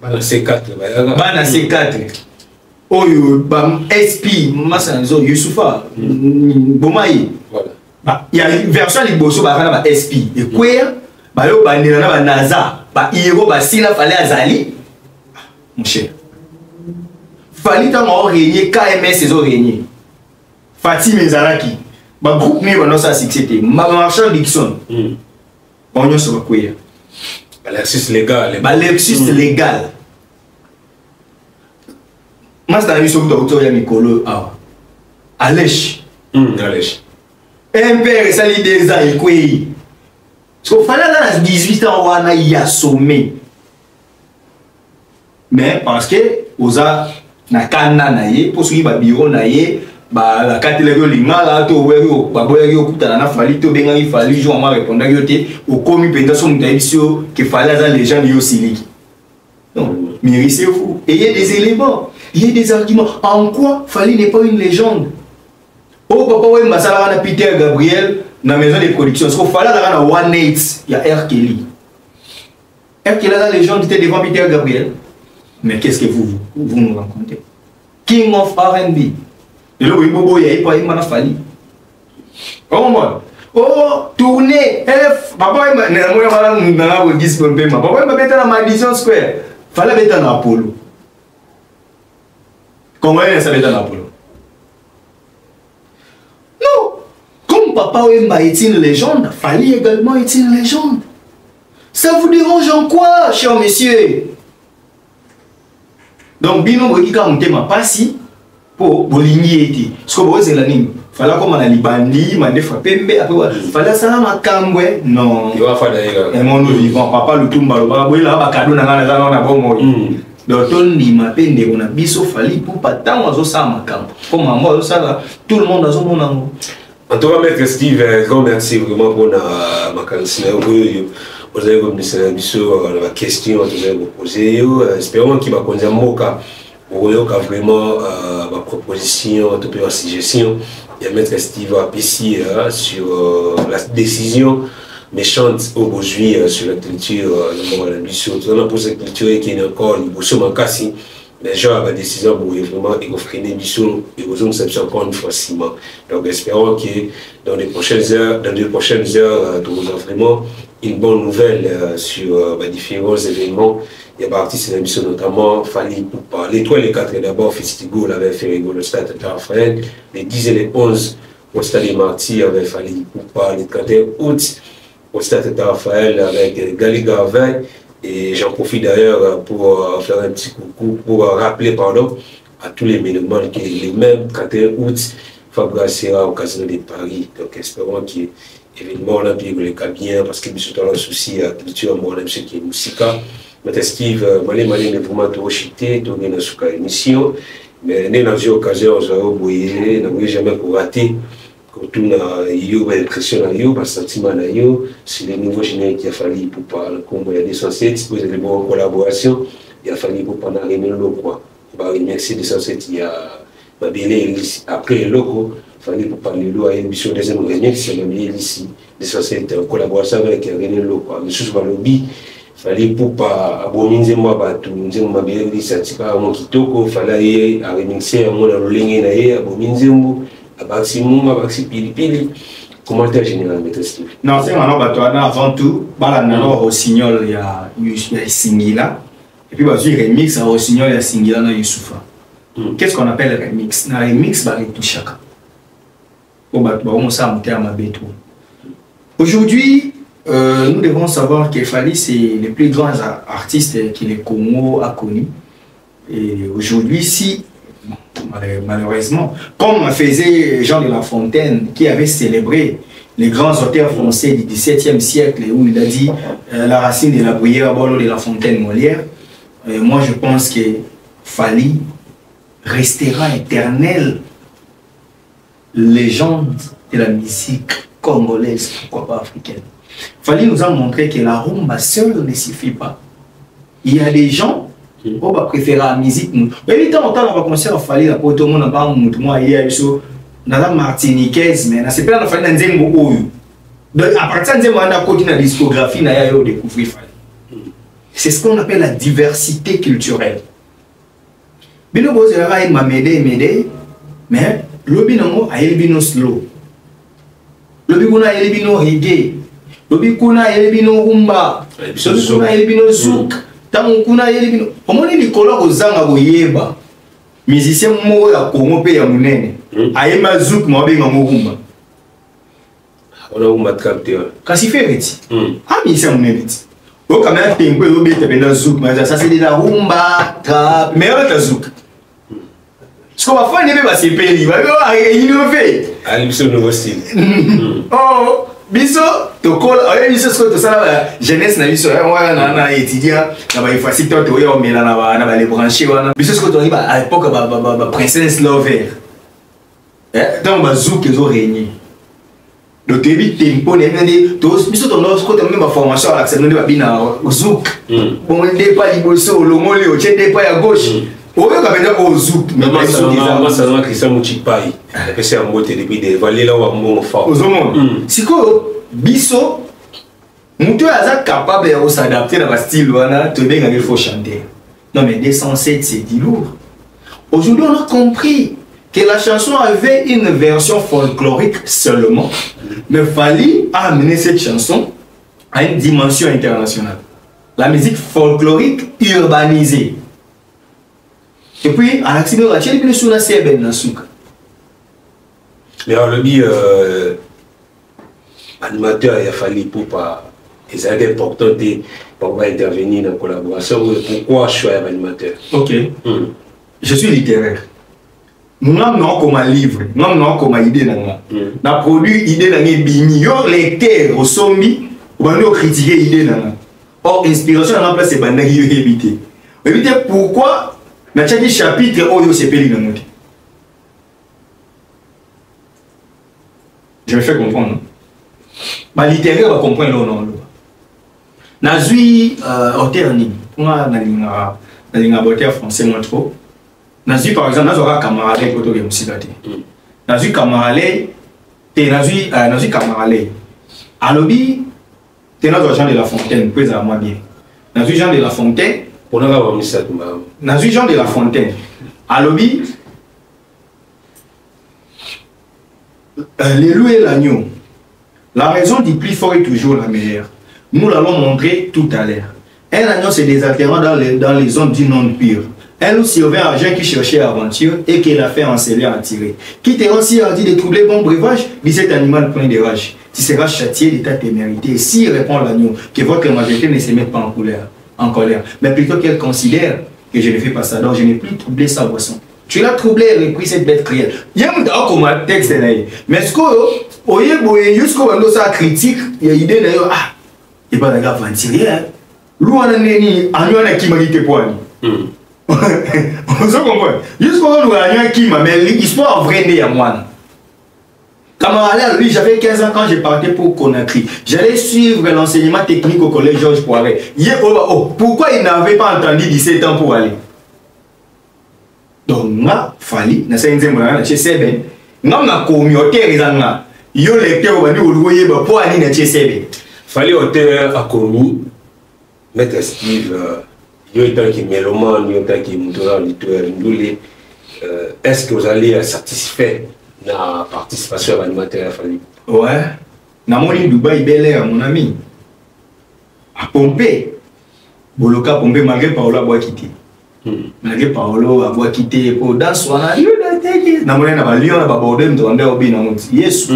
bana C4
bana C4 oyo ba SP masa nzo Youssoufa Bomai voilà il y a version liboso ba kana ba SP et quoi ba yo bandela na ba NASA ba hero ba sila fali azali mon cher fali ta mo régner KMS ezo régner Fatime Ezalaki ba groupe ni ba no sa succès Marshall Dixon on y se quoi
Lexus légal
Lexus légal mas dans l'émission docteur ya Mikolo Alèche
Alèche
un père ça li des ans et quoi parce que fallait dans 18 ans wana ya sommet mais parce que oza na kana na ye pour ce ba bureau na ye ba la carte le lingala to wero ba boyaki okutana na fali to benga fali jo ma répondre yo te au komi penda so mutaisio que fallait dans les gens yo siliki non mais c'est fou et il y a des éléments il y a des arguments en quoi Fali n'est pas une légende. Oh papa ouais masala na Peter Gabriel na maison de production parce que Fali na 1-8 il y a R Kelly. R Kelly la légende était devant Peter Gabriel. Mais qu'est-ce que vous nous racontez? King of R&B. Et là, il y a pas une Fali. Oh moi. Oh, tournée F. Papa, il m'a dit dans Madison Square. Fallait mettre en Apollo. Comment il s'est mis en Apollo? Non. Comme Papa Wemba est une légende, Fali également est une légende. Ça vous dérange en quoi, cher monsieur? Donc, Bino Bokika Montema Passi pour Boligny. Ce que vous avez dit, fallait comme on a libandi, m'a frappé, mais après, fallait ça ma camboué. Non.
Il va falloir.
Et mon vivant, papa le tumba, le baba, il a un cadeau dans la bonne. Donc, on m'a peine, on a biso Fali pour pas tant aux ça ma camp. Comme moi, ça, tout le monde a son nom.
En tout cas, maître Steve, grand merci vraiment pour ma candidature. Vous avez comme la question que vous avez posée. Espérons qu'il va conduire mon cas. Vous voyez vraiment ma proposition, ma suggestion. Il y a maître Steve ici sur la décision méchante aujourd'hui sur la culture de la mission. Tout la culture qui est encore une bourse mancassi. Mais genre la décision pour vraiment freiner du son et vous avez encore une fois ciment. Donc espérons que dans les prochaines heures, nous avons vraiment une bonne nouvelle sur différents événements. Il y a parti de l'émission notamment Fali Poupa. Les 3 et les 4 d'abord Festigo avait fait le stade de Raphaël. Les 10 et les 11 au stade des Martyrs avec Fali Poupa. Les 31 août au stade de Raphaël avec Gali Garvey. Et j'en profite d'ailleurs pour faire un petit coucou, pour rappeler à tous les mélomanes que les mêmes 31 août, Fabrice sera au Casino de Paris. Donc espérons qu'il y ait événement là, puis les cas bien, parce que nous sommes un souci à la culture, moi, même ce qui est musique. Mais Steve, malé mais vraiment trop chité, tout bien dans cette émission. Mais nous avons eu l'occasion, nous n'avons jamais raté. Quand on a eu l'impression, le sentiment, c'est les nouveaux génériques qu'il a fallu pour parler. Comme il y a des censés, vous avez des bonnes collaborations, il a fallu pour parler avec le loco. Merci des censés, il y a ma belle après le loco, il fallait pour parler de l'eau à une mission deuxième remix, c'est ma belle ici. Des censés en collaboration avec René Loco. Monsieur Lobby, il fallait pour pas abominer moi, tout le monde m'a bien dit, ça tient à mon kitoko, il fallait remixer à mon ligne, abominer moi. Commentaire général, maître Steve.
Non, c'est avant tout, au signal, il y a Singila, et puis il y a remix, au signal, il y a Singila na Youssoufa. Qu'est-ce qu'on appelle remix? Na remix, il y a tout chacun. Aujourd'hui, nous devons savoir que Fali, c'est les plus grands artistes que le Congo a connus. Et aujourd'hui, si malheureusement, comme faisait Jean de La Fontaine, qui avait célébré les grands auteurs français du XVIIe siècle, où il a dit la racine de la bruyère, Bolo de La Fontaine, Molière. Moi, je pense que Fali restera éternelle légende de la musique congolaise, pourquoi pas africaine. Fali nous a montré que la rumba seule ne suffit pas. Il y a des gens on va préférer la musique. Mais quand on va commencer à faire la tout le monde a pas moi hier sur la martiniquaise mais c'est pas la famille d'Nzengo. Donc, à partir de moment, on a la discographie, on a découvert Fally. C'est ce qu'on appelle la diversité culturelle. Bino Bozera m'a m'aider, mais l'obi non a elbino slow. L'obi kuna elbino reggae. L'obi kuna elbino rumba. L'obi kuna elbino zouk. Tamu kuna elbino. Omoni likolo kozanga boyeba. Musicien moko ya Congo pe ya munene. Ayema zouk mo benga mo rumba.
On a un capteur.
Kasi fereti. Ah musicien munene. O quand même tempo l'obi te benda zouk, mais ça c'est de la rumba, trap, mais on ta zouk. Ce qu'on va faire, c'est que c'est payé. Il va innover.
Allez, c'est un nouveau style.
Oh, biso, tu colles. Biso, ce que tu sais, la jeunesse, on a étudié. On a facilité, on a les branchés. Biso, ce que tu arrives à l'époque, princesse Lover. Donc, on va zouk, ils ont régné. Donc, tu évites tempo, biso, ton autre côté, même ma formation, à l'accès, on a bien zouk. Bon, on n'est pas liboso, le mot, on n'est pas à gauche. Au lieu de zouk, mais
moi, ça va Christian Mouchipai. C'est un mot depuis des valets là où on fort.
Si quoi, biso, nous sommes capables de s'adapter dans le style, il faut chanter. Non, mais 207, c'est dit lourd. Aujourd'hui, on a compris que la chanson avait une version folklorique seulement, mais Fally a amené cette chanson à une dimension internationale. La musique folklorique urbanisée. Et puis, à l'accident, il y a une chose qui est bien.
Mais alors, le animateur, il a fallu pour pas. C'est important pour intervenir dans la collaboration. Pourquoi choisir l'animateur?
Ok. Je suis littéraire. Nous n'avons comme un livre, nous n'avons comme une idée. Nous avons produit une idée dans les bini. Nous avons lecteur au sommet, nous avons critiqué l'idée. Or, inspiration, nous avons placé les bandits qui éviter. Éviter pourquoi? Na chaque chapitre oyo sepeli na muti. Je me fais comprendre. Ma littéraire va comprendre le nom. Nazui auteur ni. Moi na linga auteur français moi trop. Nazui par exemple nazora camarade koto ya musikate. Nazui camarade te nazui camarade. Alobi te nazo Jean de la Fontaine pesa moi bien. Nazui Jean de la Fontaine. Nazui Jean de la Fontaine. À lobby, les loups et l'agneau. La raison du plus fort est toujours la meilleure. Nous l'allons montrer tout à l'heure. Un agneau, c'est des atterrants dans les zones du non pur. Un loup surveille un agent qui cherchait aventure et qui l'a fait enceler à tirer. Qui te rend si hardi de troubler bon breuvage, dit cet animal plein de rage. Tu seras châtié de ta témérité. Et s'il répond l'agneau, que votre majorité ne se mette pas en colère, mais plutôt qu'elle considère que je ne fais pas ça, donc je n'ai plus troublé sa boisson. Tu l'as troublé et repris cette bête cruelle. Il y a un comme un texte, mais ce que jusqu'au moment ça critique, il y a une idée d'ailleurs, ah, il n'y a pas de aventurier. L'eau en a qui m'a dit que quoi. Vous comprenez? Jusqu'au moment où il y a qui m'a dit, mais l'histoire vraie à moi. Camarade, lui, j'avais 15 ans quand j'ai parti pour Conakry. J'allais suivre l'enseignement technique au collège Georges Poiret. Pourquoi il n'avait pas entendu 17 ans pour aller? Donc, moi, Fally, je suis un na communauté rezanga yo lecteur bandi oluye ba po ani na tsebe
Fally auteur a commis Maître Steve yo étant qui mélomane yo étant qui monteur littéraire ndulé est-ce que vous allez satisfait la participation à l'animateur Fally?
Ouais, na moni Dubaï Bel Air mon ami à Pompé Boloka Pompé malgré Paolo a quitté. Malgré Paolo a quitté pour dans son na moni na ba Lyon na ba Bordeaux m'donde obi na moti yes.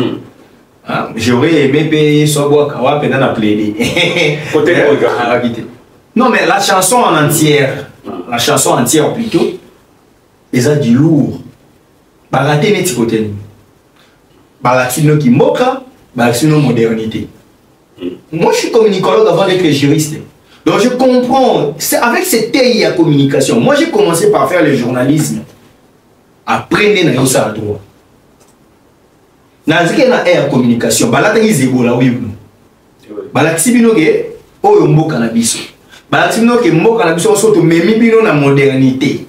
J'aurais aimé payer soit bois kawa pendant la plaidé.
Côté
a quitté. Non mais la chanson en entière plutôt ils ont du lourd. Baraté net côté. Balatino qui moka, balatino modernité. Moi je suis communicologue avant d'être juriste. Donc je comprends, c'est avec cette taille à communication. Moi j'ai commencé par faire le journalisme. Après na yosa à droit. Nazike na air communication, balata izebola oui. Balati binoge oyo mboka na biso. Balati binoge mboka na biso soto memi bino na modernité.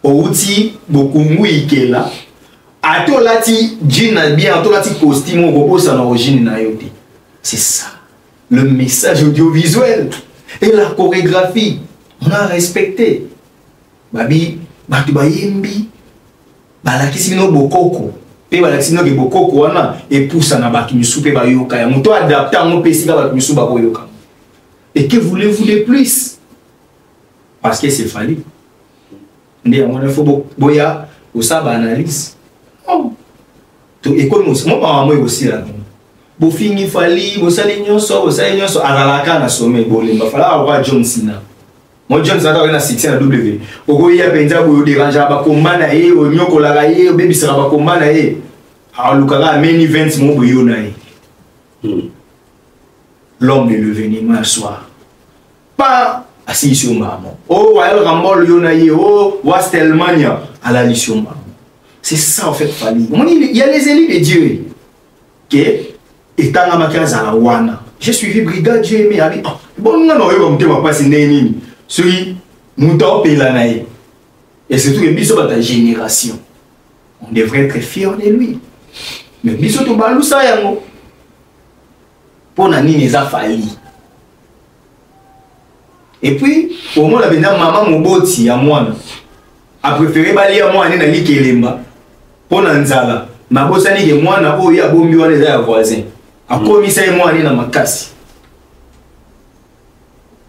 Outi bokungu ikela atolati jean na bien atolati costume okobosa na origine na yote C'est ça. Le message audiovisuel et la chorégraphie. On a respecté. Babi, Batubayembi, Balakisi no Bokoko. Pe Balakisi no Bokoko, wana, et pousse à Nabaki Misupe Bayoka. Ya muto adapté à mon PC Baki Misupe Bayoka. Et que voulez-vous de plus? Parce que c'est fallu. Il faut boya ou ça analyse. Et comme moi aussi là. Bo fini fali, bo sali nyonso azalaka na sommet bolemba fala avoir John Cena. Moi John Cena na 6 na W. Oko ya penza bo dérange ba komba na ye, o nyokola ga ye, o bebi sera ba komba na ye. A lukaka main event mo bo yo na ye. L'homme de l'événement soir. Pas assis sur maman. Oh, Royal Rumble Yonaye, oh, Wastelmania, à la mission maman. C'est ça en fait, Fali. Il y a les élus de Dieu. Et tant à la wana. J'ai suivi Brigade, j'ai aimé aller. Bon, non, non, on pas si néni. Celui, nous t'en payons. Et surtout, les bisous de ta génération. On devrait être fiers de lui. Mais bisous, tu balou ça, yango. Pour nani les a fallu. Et puis, au moins, la maman Moboti à moi a préféré balayer à moi na li kelemba. Pour Nanzala, ma bossani que moi na oya bombi wana za voisin. A commissaire moi na makasi.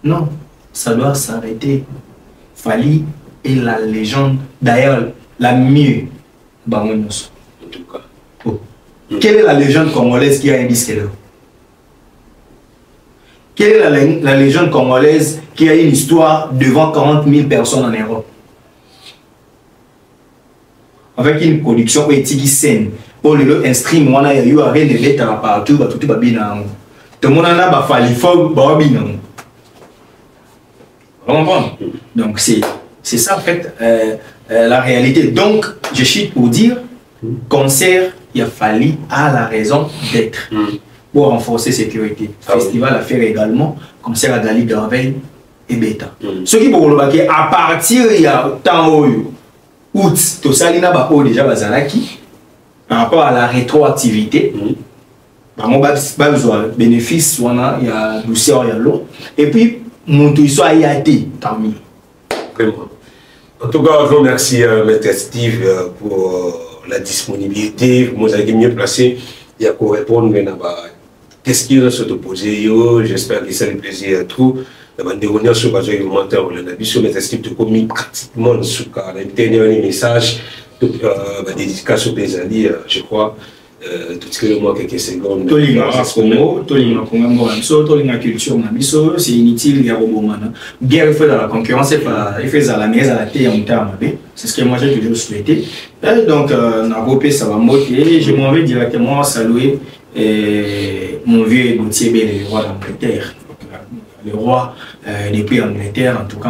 Non, ça doit s'arrêter. Fali est la légende, d'ailleurs la mieux. En tout cas. Oh. Quelle est la légende congolaise qui a un disque là? Quelle est la légende congolaise qui a une histoire devant 40 000 personnes en Europe? Avec une production éthique saine. Pour le stream, on a eu avec des lettres partout, tout le monde tout le monde a fallu fort, donc c'est ça en fait la réalité. Donc je chute pour dire concert, il a fallu à la raison d'être. Pour renforcer la sécurité. Festival à faire également, concert à Gali Graveil et Beta. Ce qui pour le baquet, à partir il y a temps août, tout ça, il y a déjà bazalaki par rapport à la rétroactivité. Mon besoin bénéfice, il y a douceur, il y a l'eau. Et puis, mon tout soit IAT, tant mieux.
Vraiment. En tout cas, je vous remercie, Maître Steve, pour la disponibilité. Vous avez mieux placé. Il y a qu'à répondre à qu'est-ce qu'il y a sur le projet. J'espère que ça le plaisir à tout. La bande de sur le besoin alimentaire, on a vu sur Maître Steve de communiquer pratiquement sur le dernier message, dédicace aux alliés, je crois. Tout ce que moi quelques secondes. C'est inutile, il y a guerre fait dans la concurrence, il fait à la maison, à la télé, c'est ce que moi j'ai toujours souhaité. Donc, ça va monter. Je m'en vais directement saluer mon vieux Gauthier Bell, le roi d'Angleterre. Le roi depuis Angleterre, en tout cas,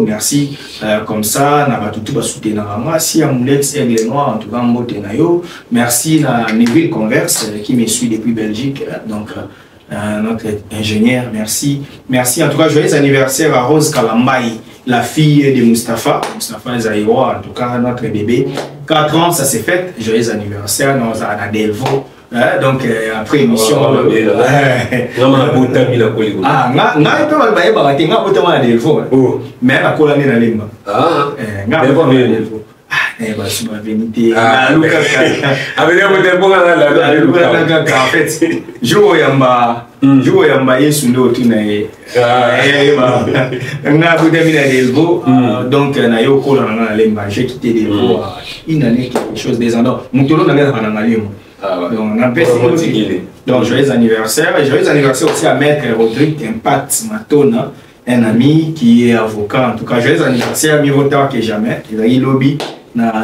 merci. Comme ça, n'a pas tout soutenir moi. Si à mon ex Aigle Noir, en tout cas, merci à Neville Converse qui me suit depuis Belgique. Donc, notre ingénieur, merci. Merci en tout cas, joyeux anniversaire à Rose Kalambaï, la fille de Mustapha Zaïroa, en tout cas, notre bébé. 4 ans, ça s'est fait. Joyeux anniversaire, nous à Delvaux. Donc après émission mais la colonne na lemba en fait jour yamba yesu ndo tuna nga botamina Delvaux donc na yo colonne na lemba j'ai quitté Delvaux une année quelque chose des ans mutolo na nga limo. Donc, joyeux anniversaire. Et joyeux anniversaire aussi à Maître Rodrigue Impact Matona, un ami qui est avocat. En tout cas, joyeux anniversaire, mieux vaut tard que jamais. Il a eu lobby.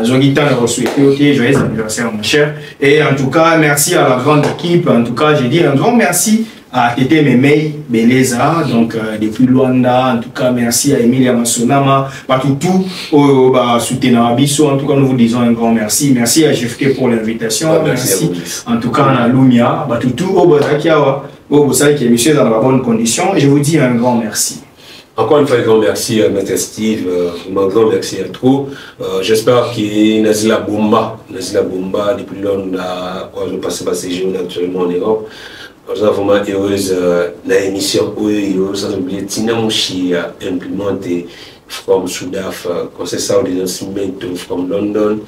Joyeux anniversaire, mon cher. Et en tout cas, merci à la grande équipe. En tout cas, j'ai dit un grand merci à Tété Memei Beleza, donc depuis Luanda. En tout cas, merci à Emilia Masonama, tout soutenir Abisso. En tout cas, nous vous disons un grand merci. Merci à JFK pour l'invitation. Merci. En tout cas, à Lumia, tout au Bozakiawa, au Bozaki qui est monsieur dans la bonne condition. Je vous dis un grand merci. Encore une fois, un grand merci à Maître Steve, un grand merci à tous. J'espère que Nazila Bomba, depuis lors, on a passé par ces jours naturellement en Europe. On est vraiment heureuse dans l'émission où sans oublier Tina Mouchi a implémenté from Soudaf, Conseil Saoudien from London.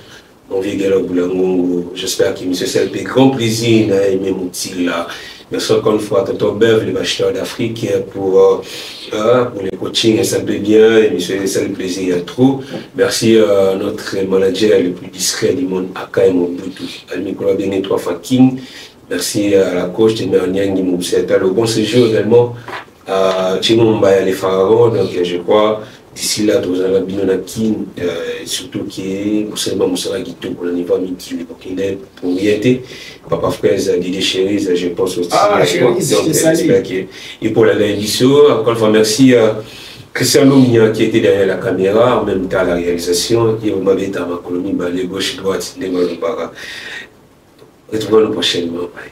Mon vieux gars Boulangongo, j'espère que M. Selpe, grand plaisir d'aimer mon petit là. Merci encore une fois à Tonton Bev, les acheteurs d'Afrique, pour les coachings, ça me plaît bien, et M. Selpe, le plaisir trop. Merci à notre manager le plus discret du monde, Aka et Mobutu, à Nicolas Béné, 3 fois King. Merci à la coach de Merniang qui m'a le bon séjour également à Chimon Mbaya les Pharaons. Donc je crois d'ici là, tous les Binonakin, surtout qui est pour seulement Moussara Guito pour le niveau Miki, pour Riete, Papa Fraise, Didier Chéris, je pense aussi.
Ah, Chéris,
j'espère que. Et pour la émission, encore une fois, merci à Christian Lomia qui était derrière la caméra, en même temps à la réalisation, et vous m'avez été à ma colonie, les gauche, droite, les mains, retrouvons-nous prochainement. Bye.